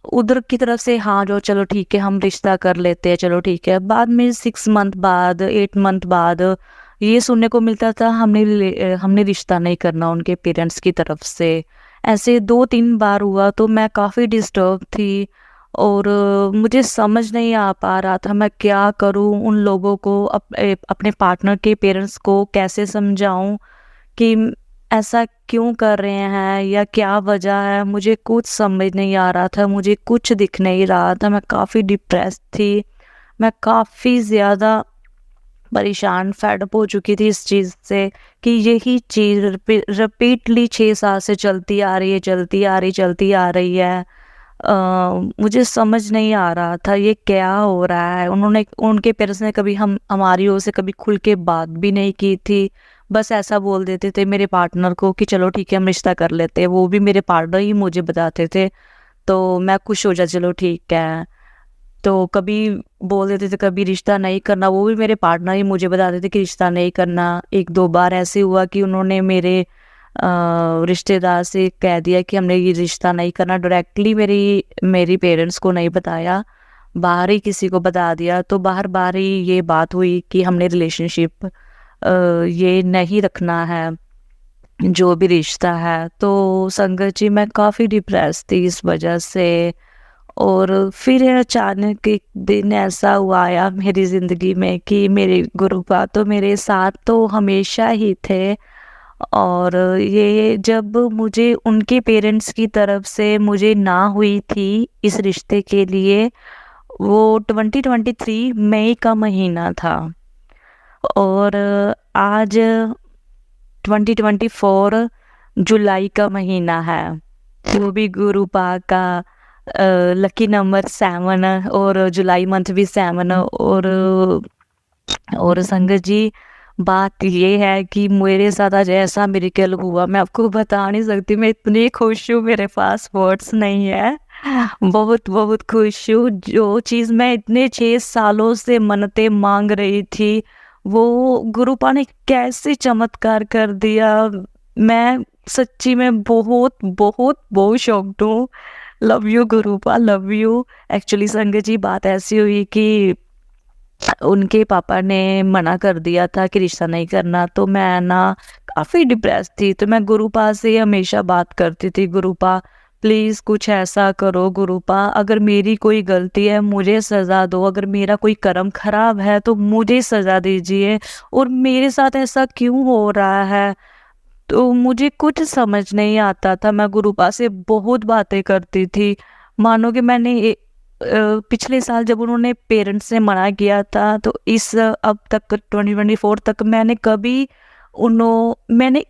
Speaker 4: उधर की तरफ से हाँ जो चलो ठीक है हम रिश्ता कर लेते हैं, चलो ठीक है। बाद में 6 मंथ बाद 8 मंथ बाद ये सुनने को मिलता था हमने रिश्ता नहीं करना उनके पेरेंट्स की तरफ से। ऐसे 2-3 बार हुआ तो मैं काफ़ी डिस्टर्ब थी और मुझे समझ नहीं आ पा रहा था मैं क्या करूं, उन लोगों को अपने पार्टनर के पेरेंट्स को कैसे समझाऊं कि ऐसा क्यों कर रहे हैं या क्या वजह है। मुझे कुछ समझ नहीं आ रहा था, मुझे कुछ दिख नहीं रहा था। मैं काफ़ी डिप्रेस थी, मैं काफ़ी ज़्यादा परेशान फेडअप हो चुकी थी इस चीज़ से कि यही चीज़ रिपीटली 6 साल से चलती आ रही है, चलती आ रही है। मुझे समझ नहीं आ रहा था ये क्या हो रहा है। उनके पेरेंट्स ने कभी हमारी ओर से कभी खुल के बात भी नहीं की थी। बस ऐसा बोल देते थे मेरे पार्टनर को कि चलो ठीक है हम रिश्ता कर लेते हैं। वो भी मेरे पार्टनर ही मुझे बताते थे तो मैं खुश हो जा, चलो ठीक है। तो कभी बोल देते थे कभी रिश्ता नहीं करना, वो भी मेरे पार्टनर ही मुझे बताते थे कि रिश्ता नहीं करना। 1-2 बार ऐसे हुआ कि उन्होंने मेरे रिश्तेदार से कह दिया कि हमने ये रिश्ता नहीं करना। डायरेक्टली मेरी पेरेंट्स को नहीं बताया, बाहर ही किसी को बता दिया। तो बाहर ही ये बात हुई कि हमने रिलेशनशिप ये नहीं रखना है, जो भी रिश्ता है। तो संगत जी मैं काफ़ी डिप्रेस थी इस वजह से। और फिर अचानक एक दिन ऐसा हुआ आया मेरी ज़िंदगी में कि मेरे गुरुपा तो मेरे साथ तो हमेशा ही थे। और ये जब मुझे उनके पेरेंट्स की तरफ से मुझे ना हुई थी इस रिश्ते के लिए, वो 2023 मई का महीना था और आज 2024 जुलाई का महीना है। वो भी गुरुपा का लकी नंबर 7 और जुलाई मंथ भी 7। और संगत जी बात ये है कि मेरे साथ आज ऐसा मिरेकल हुआ, मैं आपको बता नहीं सकती। मैं इतनी खुश हूँ, मेरे पास वर्ड्स नहीं है। बहुत बहुत खुश हूँ। जो चीज़ मैं इतने 6 सालों से मन्नतें मांग रही थी वो गुरुपा ने कैसे चमत्कार कर दिया। मैं सच्ची में बहुत बहुत बहुत शॉक्ड हूँ। Love you गुरुपा, love you. Actually संगत जी बात ऐसी हुई कि उनके पापा ने मना कर दिया था कि रिश्ता नहीं करना। तो मैं ना काफ़ी डिप्रेस थी। तो मैं गुरुपा से हमेशा बात करती थी, गुरुपा प्लीज़ कुछ ऐसा करो, गुरुपा अगर मेरी कोई गलती है मुझे सज़ा दो, अगर मेरा कोई कर्म खराब है तो मुझे सज़ा दीजिए। और मेरे साथ ऐसा क्यों हो रहा है तो मुझे कुछ समझ नहीं आता था। मैं गुरुपा से बहुत बातें करती थी। मानो कि पिछले साल जब उन्होंने पेरेंट्स से मना किया था तो अब तक 2024 तक मैंने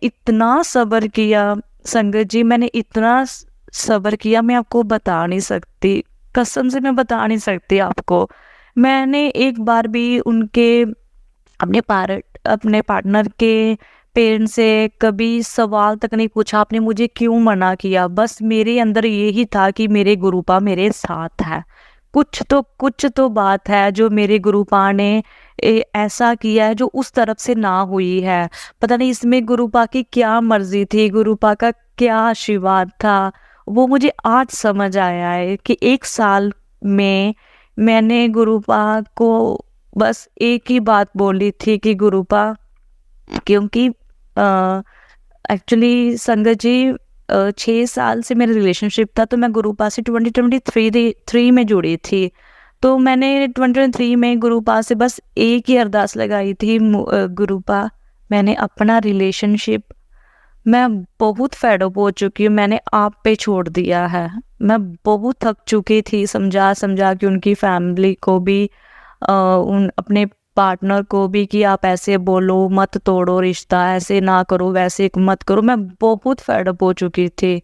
Speaker 4: इतना सब्र किया संगत जी, मैंने इतना सब्र किया मैं आपको बता नहीं सकती, कसम से मैं बता नहीं सकती आपको। मैंने एक बार भी अपने पार्टनर के पेरेंट्स से कभी सवाल तक नहीं पूछा आपने मुझे क्यों मना किया। बस मेरे अंदर यही था कि मेरे गुरुपा मेरे साथ है, कुछ तो बात है जो मेरे गुरुपा ने ऐसा किया है जो उस तरफ से ना हुई है। पता नहीं इसमें गुरुपा की क्या मर्जी थी, गुरुपा का क्या आशीर्वाद था, वो मुझे आज समझ आया है कि 1 साल में मैंने गुरुपा को बस एक ही बात बोली थी कि गुरुपा, क्योंकि एक्चुअली संगत जी 6 साल से मेरा रिलेशनशिप था। तो मैं गुरुपा से 2023 में जुड़ी थी। तो मैंने 2023 में गुरुपा से बस एक ही अरदास लगाई थी, गुरुपा मैंने अपना रिलेशनशिप, मैं बहुत फेडअप हो चुकी हूँ, मैंने आप पे छोड़ दिया है। मैं बहुत थक चुकी थी समझा के उनकी फैमिली को भी अपने पार्टनर को भी कि आप ऐसे बोलो मत, तोड़ो रिश्ता, ऐसे ना करो, वैसे मत करो। मैं बहुत फेडअप हो चुकी थी।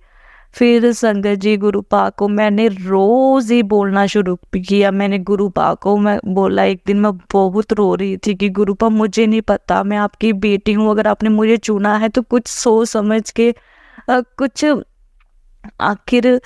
Speaker 4: फिर संगत जी गुरुपा को मैंने रोज़ ही बोलना शुरू किया। मैंने गुरुपा को मैं बोला, एक दिन मैं बहुत रो रही थी कि गुरुपा मुझे नहीं पता, मैं आपकी बेटी हूँ, अगर आपने मुझे चुना है तो कुछ सोच समझ के कुछ आखिर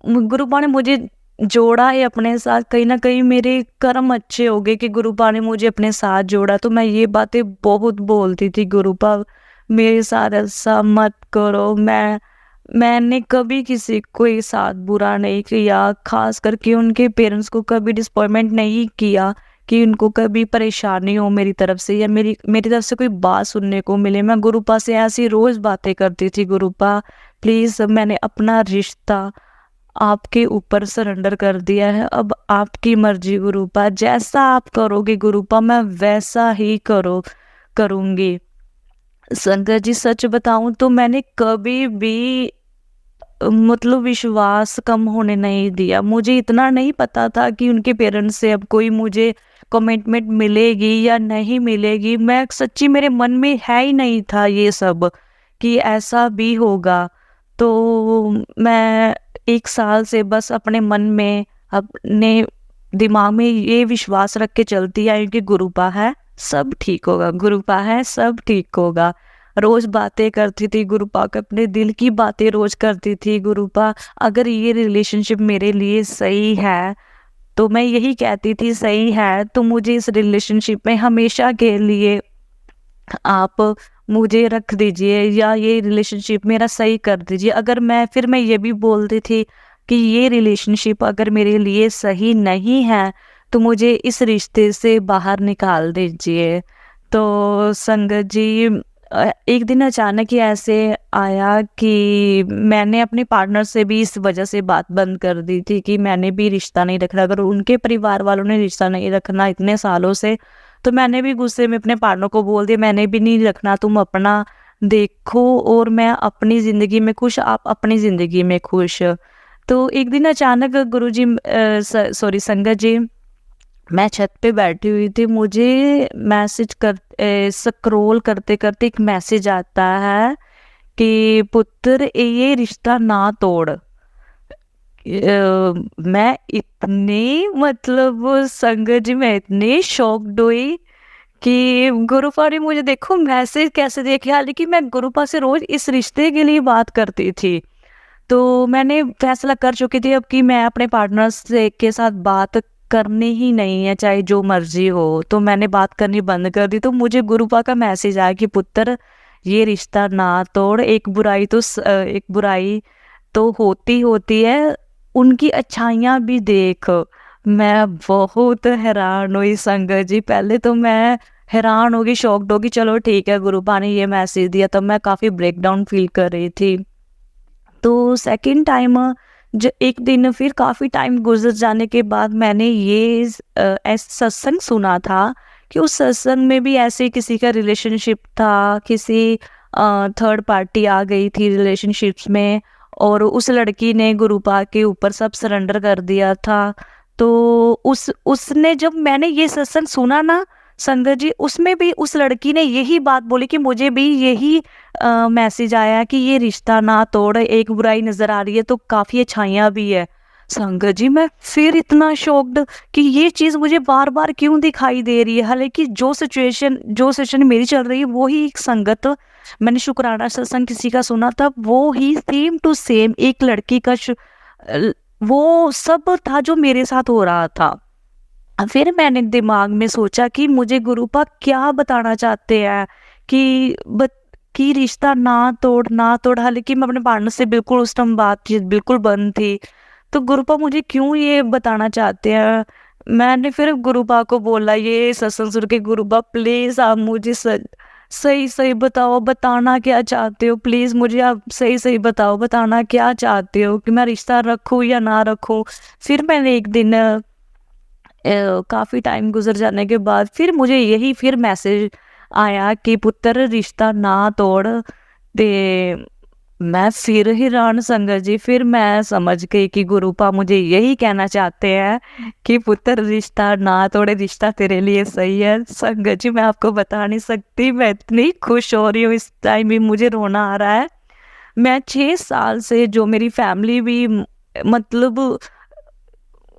Speaker 4: गुरुपा ने मुझे जोड़ा है अपने साथ। कहीं ना कहीं मेरे कर्म अच्छे हो गए कि गुरुपा ने मुझे अपने साथ जोड़ा। तो मैं ये बातें बहुत बोलती थी, गुरुपा मेरे साथ ऐसा मत करो। मैंने कभी किसी के साथ बुरा नहीं किया, खास करके उनके पेरेंट्स को कभी डिसअपॉइंटमेंट नहीं किया कि उनको कभी परेशानी हो मेरी तरफ से या मेरी तरफ से कोई बात सुनने को मिले। मैं गुरुपा से ऐसी रोज बातें करती थी, गुरुपा प्लीज मैंने अपना रिश्ता आपके ऊपर सरेंडर कर दिया है, अब आपकी मर्जी गुरुपा, जैसा आप करोगे गुरुपा मैं वैसा ही करूंगी। संगत जी सच बताऊं तो मैंने कभी भी मतलब विश्वास कम होने नहीं दिया। मुझे इतना नहीं पता था कि उनके पेरेंट्स से अब कोई मुझे कमिटमेंट मिलेगी या नहीं मिलेगी। मैं सच्ची मेरे मन में है ही नहीं था ये सब कि ऐसा भी होगा। तो मैं 1 साल से बस अपने मन में अपने दिमाग में ये विश्वास रख के चलती आई कि गुरुपा है सब ठीक होगा, गुरुपा है सब ठीक होगा। रोज बातें करती थी गुरुपा को, अपने दिल की बातें रोज करती थी। गुरुपा अगर ये रिलेशनशिप मेरे लिए सही है तो मैं यही कहती थी सही है तो मुझे इस रिलेशनशिप में हमेशा के लिए आप मुझे रख दीजिए या ये रिलेशनशिप मेरा सही कर दीजिए। अगर मैं ये भी बोलती थी कि ये रिलेशनशिप अगर मेरे लिए सही नहीं है तो मुझे इस रिश्ते से बाहर निकाल दीजिए। तो संगत जी एक दिन अचानक ही ऐसे आया कि मैंने अपने पार्टनर से भी इस वजह से बात बंद कर दी थी कि मैंने भी रिश्ता नहीं रखना। अगर उनके परिवार वालों ने रिश्ता नहीं रखना इतने सालों से तो मैंने भी गुस्से में अपने पार्टनर को बोल दिया मैंने भी नहीं रखना, तुम अपना देखो और मैं अपनी ज़िंदगी में खुश, आप अपनी ज़िंदगी में खुश। तो एक दिन अचानक गुरुजी सॉरी संगत जी मैं छत पे बैठी हुई थी, मुझे स्क्रॉल करते करते एक मैसेज आता है कि पुत्र ये रिश्ता ना तोड़। मैं इतनी मतलब संगत जी मैं इतनी शॉक्ड हुई कि गुरुपा ने मुझे देखो मैसेज कैसे देखे, हालांकि मैं गुरुपा से रोज इस रिश्ते के लिए बात करती थी। तो मैंने फैसला कर चुकी थी अब कि मैं अपने पार्टनर से के साथ बात करनी ही नहीं है चाहे जो मर्जी हो। तो मैंने बात करनी बंद कर दी। तो मुझे गुरुपा का मैसेज आया कि पुत्र ये रिश्ता ना तोड़, एक बुराई तो होती है, उनकी अच्छाइयाँ भी देख। मैं बहुत हैरान हुई संगत जी, पहले तो मैं हैरान होगी, शॉक्ड होगी, चलो ठीक है गुरुपा ने ये मैसेज दिया, तब मैं काफ़ी ब्रेकडाउन फील कर रही थी। तो सेकंड टाइम एक दिन फिर काफ़ी टाइम गुजर जाने के बाद मैंने ये सत्संग सुना था कि उस सत्संग में भी ऐसे किसी का रिलेशनशिप था, किसी थर्ड पार्टी आ गई थी रिलेशनशिप्स में और उस लड़की ने गुरुपा के ऊपर सब सरेंडर कर दिया था। तो उसने जब मैंने ये सत्संग सुना ना संगत जी, उसमें भी उस लड़की ने यही बात बोली कि मुझे भी यही मैसेज आया कि ये रिश्ता ना तोड़, एक बुराई नजर आ रही है तो काफ़ी अच्छाइयाँ भी है। संगत जी मैं फिर इतना शॉक्ड कि ये चीज़ मुझे बार बार क्यों दिखाई दे रही है, हालांकि जो सिचुएशन मेरी चल रही है वो ही संगत मैंने शुक्राना सत्संग किसी का सुना था, वो ही सेम टू सेम एक लड़की का वो सब था जो मेरे साथ हो रहा था। फिर मैंने दिमाग में सोचा कि मुझे गुरुपा क्या बताना चाहते हैं कि रिश्ता ना तोड़, हालांकि मैं अपने पार्टनर से बिल्कुल उस टाइम बातचीत बिल्कुल बंद थी। तो गुरुपा मुझे क्यों ये बताना चाहते हैं। मैंने फिर गुरुपा को बोला ये सत्संग सुन के, गुरुपा प्लीज़ आप मुझे सही बताओ, बताना क्या चाहते हो, प्लीज़ मुझे आप सही बताओ, बताना क्या चाहते हो कि मैं रिश्ता रखूँ या ना रखूँ। फिर मैंने एक दिन काफ़ी टाइम गुजर जाने के बाद फिर मुझे यही फिर मैसेज आया कि पुत्र रिश्ता ना तोड़। ते मैं फिर हैरान संगत जी, फिर मैं समझ गई कि गुरुपा मुझे यही कहना चाहते हैं कि पुत्र रिश्ता ना तोड़े, रिश्ता तेरे लिए सही है। संगत जी मैं आपको बता नहीं सकती, मैं इतनी खुश हो रही हूँ, इस टाइम भी मुझे रोना आ रहा है। मैं 6 साल से जो मेरी फैमिली भी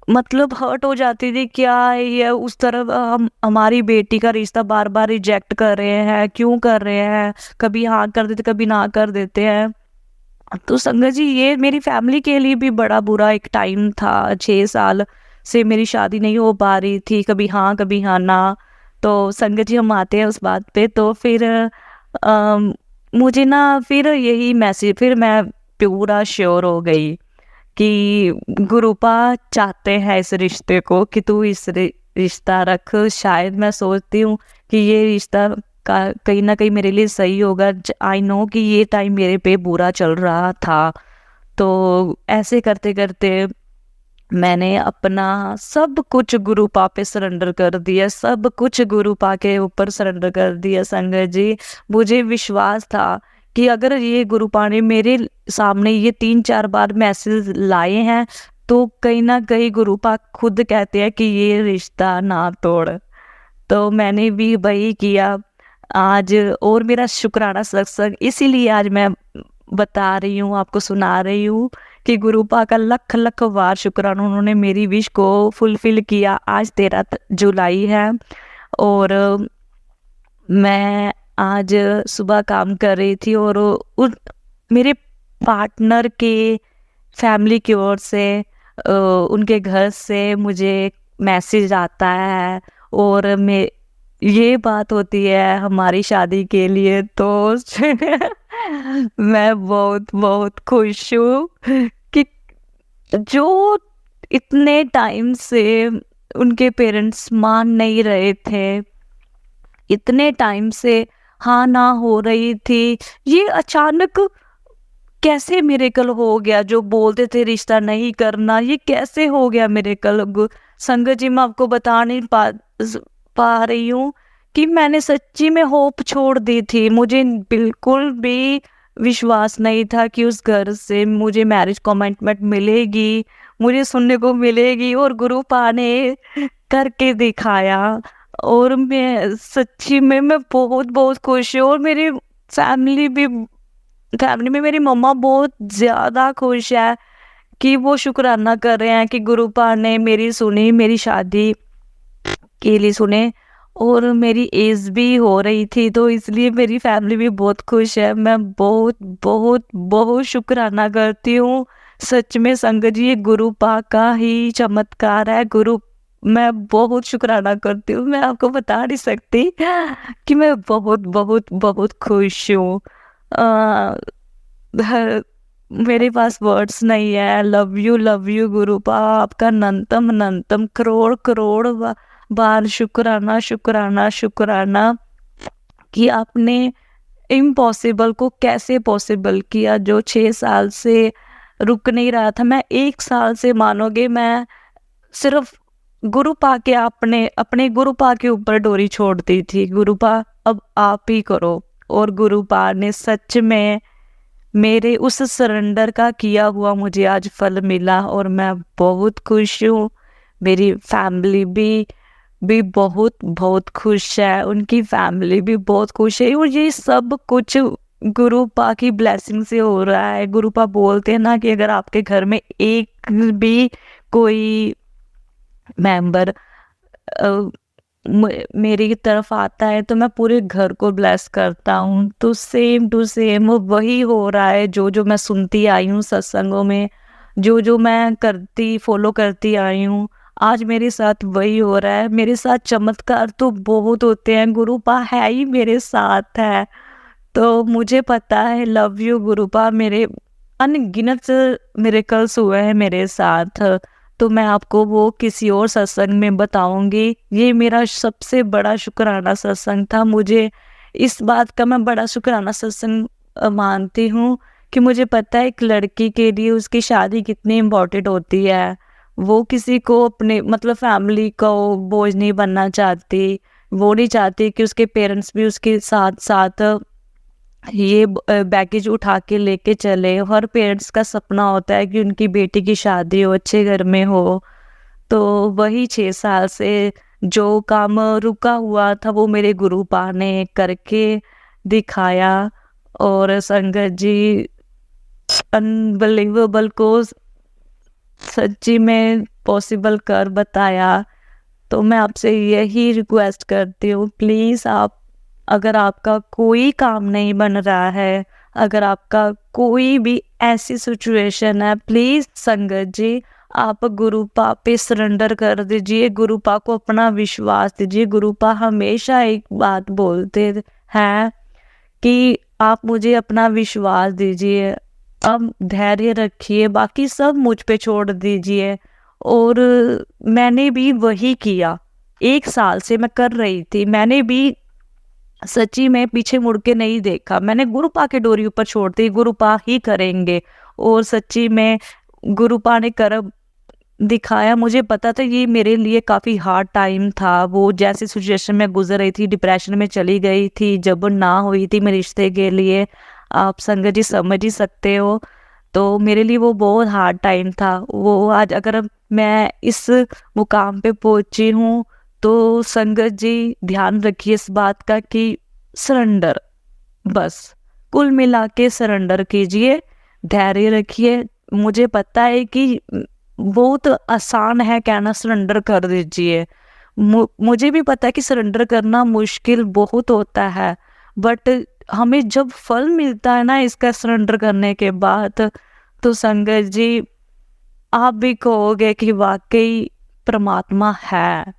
Speaker 4: मतलब हर्ट हो जाती थी, क्या ये उस तरफ हम हमारी बेटी का रिश्ता बार बार रिजेक्ट कर रहे हैं, क्यों कर रहे हैं, कभी हाँ कर देते कभी ना कर देते हैं। तो संगत जी ये मेरी फैमिली के लिए भी बड़ा बुरा एक टाइम था। 6 साल से मेरी शादी नहीं हो पा रही थी, कभी हाँ ना। तो संगत जी हम आते हैं उस बात पे। तो फिर मुझे ना फिर यही मैसेज, फिर मैं पूरा श्योर हो गई कि गुरुपा चाहते हैं इस रिश्ते को, कि तू इस रिश्ता रख। शायद मैं सोचती हूँ कि ये रिश्ता का कहीं ना कहीं मेरे लिए सही होगा। आई नो कि ये टाइम मेरे पे बुरा चल रहा था, तो ऐसे करते करते मैंने अपना सब कुछ गुरुपा पे सरेंडर कर दिया, सब कुछ गुरुपा के ऊपर सरेंडर कर दिया। संगत जी, मुझे विश्वास था कि अगर ये गुरुपा ने मेरे सामने ये 3-4 बार मैसेज लाए हैं, तो कहीं ना कहीं गुरुपा खुद कहते हैं कि ये रिश्ता ना तोड़। तो मैंने भी वही किया आज। और मेरा शुक्राना सत्संग इसीलिए आज मैं बता रही हूँ, आपको सुना रही हूँ कि गुरुपा का लख लख बार शुक्राना, उन्होंने मेरी विश को फुलफिल किया। आज 13 जुलाई है और मैं आज सुबह काम कर रही थी और मेरे पार्टनर के फैमिली की ओर से उनके घर से मुझे मैसेज आता है और मैं ये बात होती है हमारी शादी के लिए, तो मैं बहुत बहुत खुश हूँ कि जो इतने टाइम से उनके पेरेंट्स मान नहीं रहे थे, इतने टाइम से हाँ ना हो रही थी, ये अचानक कैसे मिरेकल हो गया। जो बोलते थे रिश्ता नहीं करना, ये कैसे हो गया मिरेकल। संगत जी, मैं आपको बता नहीं पा रही हूँ कि मैंने सच्ची में होप छोड़ दी थी। मुझे बिल्कुल भी विश्वास नहीं था कि उस घर से मुझे मैरिज कमिटमेंट मिलेगी, मुझे सुनने को मिलेगी, और गुरुपा ने करके दिखाया। और मैं सच्ची में मैं बहुत बहुत खुश हूँ। और मेरी फैमिली में मेरी मम्मा बहुत ज़्यादा खुश है कि वो शुक्राना कर रहे हैं कि गुरुपा ने मेरी सुनी, मेरी शादी के लिए सुने। और मेरी एज भी हो रही थी, तो इसलिए मेरी फैमिली भी बहुत खुश है। मैं बहुत बहुत बहुत शुक्राना करती हूँ। सच में संगत जी, ये गुरुपा का ही चमत्कार है। मैं बहुत शुक्राना करती हूँ। मैं आपको बता नहीं सकती कि मैं बहुत बहुत बहुत खुश हूँ। मेरे पास वर्ड्स नहीं है। लव यू गुरुपा, आपका अनंतम अनंतम करोड़ करोड़ बार शुक्राना शुक्राना शुक्राना कि आपने इम्पॉसिबल को कैसे पॉसिबल किया। जो 6 साल से रुक नहीं रहा था, मैं 1 साल से मानोगे मैं सिर्फ गुरुपा के अपने गुरुपा के ऊपर डोरी छोड़ती थी। गुरुपा अब आप ही करो। और गुरुपा ने सच में मेरे उस सरेंडर का किया हुआ मुझे आज फल मिला और मैं बहुत खुश हूँ। मेरी फैमिली भी बहुत बहुत खुश है, उनकी फैमिली भी बहुत खुश है। और ये सब कुछ गुरुपा की ब्लेसिंग से हो रहा है। गुरुपा बोलते हैं ना कि अगर आपके घर में एक भी कोई मेंबर मेरी तरफ आता है तो मैं पूरे घर को ब्लेस करता हूँ। तो सेम टू सेम वही हो रहा है। जो मैं सुनती आई हूँ सत्संगों में, जो मैं फॉलो करती आई हूँ, आज मेरे साथ वही हो रहा है। मेरे साथ चमत्कार तो बहुत होते हैं, गुरुपा है ही मेरे साथ है। तो मुझे पता है, लव यू गुरुपा, मेरे अनगिनत मिरेकल्स हुए हैं मेरे साथ। तो मैं आपको वो किसी और सत्संग में बताऊंगी। ये मेरा सबसे बड़ा शुक्राना सत्संग था। मुझे इस बात का मैं बड़ा शुक्राना सत्संग मानती हूँ कि मुझे पता है एक लड़की के लिए उसकी शादी कितनी इम्पोर्टेंट होती है। वो किसी को अपने मतलब फैमिली को बोझ नहीं बनना चाहती। वो नहीं चाहती कि उसके पेरेंट्स भी उसके साथ साथ ये बैगेज उठा के लेके चले। हर पेरेंट्स का सपना होता है कि उनकी बेटी की शादी हो, अच्छे घर में हो। तो वही 6 साल से जो काम रुका हुआ था वो मेरे गुरुपा ने करके दिखाया। और संगत जी, अनबिलीवेबल को सच्ची में पॉसिबल कर बताया। तो मैं आपसे यही रिक्वेस्ट करती हूँ, प्लीज़ आप, अगर आपका कोई काम नहीं बन रहा है, अगर आपका कोई भी ऐसी सिचुएशन है, प्लीज़ संगत जी आप गुरुपा पे सरेंडर कर दीजिए। गुरुपा को अपना विश्वास दीजिए। गुरुपा हमेशा एक बात बोलते हैं कि आप मुझे अपना विश्वास दीजिए, अब धैर्य रखिए, बाकी सब मुझ पे छोड़ दीजिए। और मैंने भी वही किया, 1 साल से मैं कर रही थी, मैंने भी सच्ची में पीछे मुड़ के नहीं देखा। मैंने गुरुपा के डोरी ऊपर छोड़ दी, गुरुपा ही करेंगे। और सच्ची में गुरुपा ने करम दिखाया। मुझे पता था ये मेरे लिए काफ़ी हार्ड टाइम था, वो जैसी सिचुएशन में गुजर रही थी, डिप्रेशन में चली गई थी, जब ना हुई थी मेरे रिश्ते के लिए, आप संगत जी समझ ही सकते हो। तो मेरे लिए वो बहुत हार्ड टाइम था। वो आज अगर मैं इस मुकाम पे पहुंची हूँ तो संगत जी ध्यान रखिए इस बात का कि सरेंडर, बस कुल मिला के सरेंडर कीजिए, धैर्य रखिए। मुझे पता है कि बहुत आसान है कहना सरेंडर कर दीजिए, मुझे भी पता है कि सरेंडर करना मुश्किल बहुत होता है, बट हमें जब फल मिलता है ना इसका सरेंडर करने के बाद, तो संगत जी आप भी कहोगे कि वाकई परमात्मा है,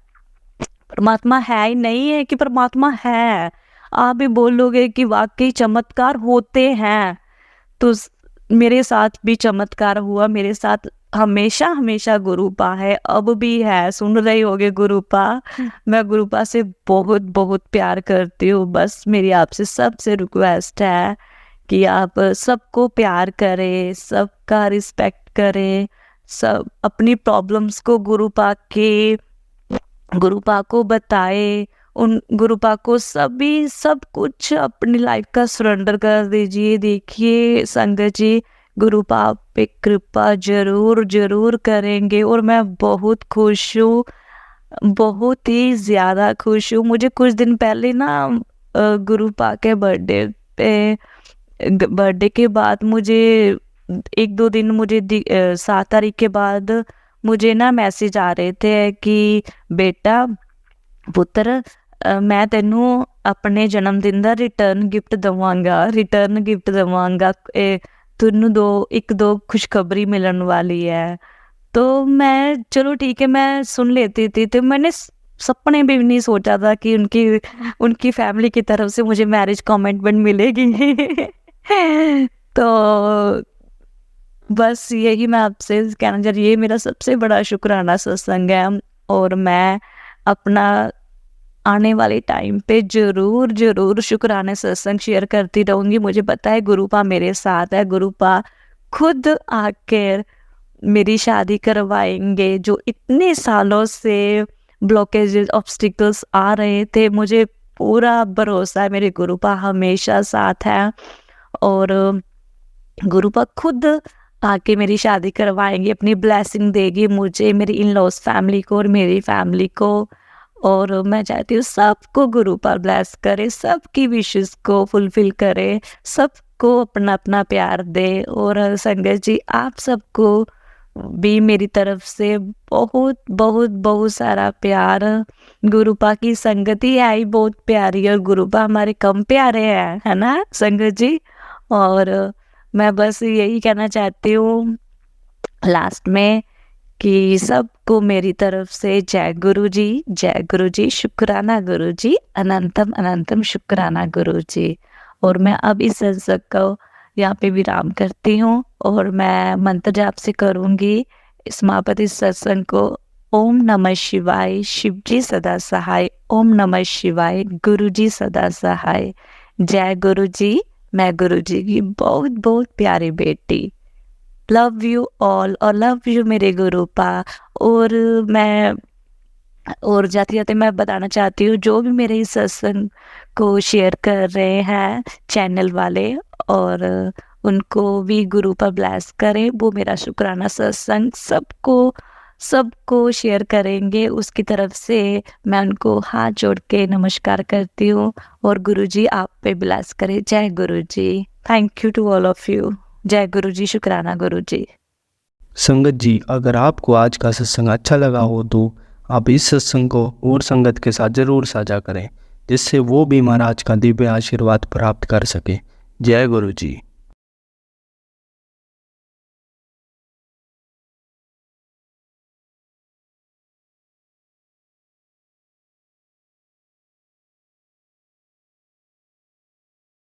Speaker 4: परमात्मा है ही नहीं है कि परमात्मा है, आप भी बोलोगे कि वाकई चमत्कार होते हैं। तो मेरे साथ भी चमत्कार हुआ, मेरे साथ हमेशा हमेशा गुरुपा है, अब भी है, सुन रहे होगे गुरुपा। मैं गुरुपा से बहुत बहुत प्यार करती हूँ। बस मेरी आपसे सबसे रिक्वेस्ट है कि आप सबको प्यार करें, सबका रिस्पेक्ट करें, सब अपनी प्रॉब्लम्स को गुरुपा को बताए, उन गुरुपा को सभी सब कुछ अपनी लाइफ का सरेंडर कर दीजिए। देखिए संगत जी गुरुपा आप पे कृपा जरूर जरूर करेंगे। और मैं बहुत खुश हूँ, बहुत ही ज़्यादा खुश हूँ। मुझे कुछ दिन पहले ना गुरुपा के बर्थडे के बाद मुझे 1-2 दिन मुझे 7 तारीख के बाद मुझे ना मैसेज आ रहे थे कि बेटा पुत्र मैं तेनू अपने जन्मदिन का रिटर्न गिफ्ट देवांगा, तेनू 1-2 खुशखबरी मिलन वाली है। तो मैं चलो ठीक है मैं सुन लेती थी। तो मैंने सपने भी नहीं सोचा था कि उनकी फैमिली की तरफ से मुझे मैरिज कमिटमेंट मिलेगी। तो बस यही मैं आपसे कहना चाह रही, ये मेरा सबसे बड़ा शुक्राना सत्संग है। और मैं अपना आने वाले टाइम पे जरूर जरूर शुक्राना सत्संग शेयर करती रहूँगी। मुझे पता है गुरुपा मेरे साथ है, गुरुपा खुद आकर मेरी शादी करवाएंगे। जो इतने सालों से ब्लॉकेजेस ऑब्स्टिकल्स आ रहे थे, मुझे पूरा भरोसा है मेरे गुरुपा हमेशा साथ है। और गुरुपा खुद आके मेरी शादी करवाएंगे, अपनी ब्लेसिंग देगी मुझे, मेरी इन लॉज फैमिली को और मेरी फैमिली को। और मैं चाहती हूँ सबको गुरुपा ब्लेस करे, सबकी विशेस को फुलफिल करे, सबको अपना अपना प्यार दे। और संगत जी आप सबको भी मेरी तरफ से बहुत बहुत बहुत सारा प्यार। गुरुपा की संगत ही आई बहुत प्यारी, और गुरुपा हमारे कम प्यारे हैं, है ना संगत जी। और मैं बस यही कहना चाहती हूँ लास्ट में कि सबको मेरी तरफ से जय गुरु जी, शुक्राना गुरु जी, अनंतम अनंतम शुक्राना गुरु जी। और मैं अब इस सत्संग को यहाँ पे विराम करती हूँ और मैं मंत्र जाप से करूँगी समापन इस सत्संग को। ओम नमः शिवाय, शिव जी सदा सहाय। ओम नमः शिवाय, गुरु जी सदा सहाय। जय गुरु जी। मैं गुरु जी की बहुत बहुत प्यारी बेटी। लव यू ऑल और लव यू मेरे गुरुपा। और मैं जाते जाते मैं बताना चाहती हूँ जो भी मेरे इस सत्संग को शेयर कर रहे हैं चैनल वाले, और उनको भी गुरुपा ब्लेस करें। वो मेरा शुक्राना सत्संग सबको शेयर करेंगे, उसकी तरफ से मैं उनको हाथ जोड़ के नमस्कार करती हूँ। और गुरुजी आप पे ब्लेस करें। जय Guruji. Thank you to all of you. जय गुरुजी, शुक्राना गुरुजी।
Speaker 1: संगत जी अगर आपको आज का सत्संग अच्छा लगा हो तो आप इस सत्संग को और संगत के साथ ज़रूर साझा करें, जिससे वो भी महाराज का दिव्य आशीर्वाद प्राप्त कर सके। जय गुरु जी।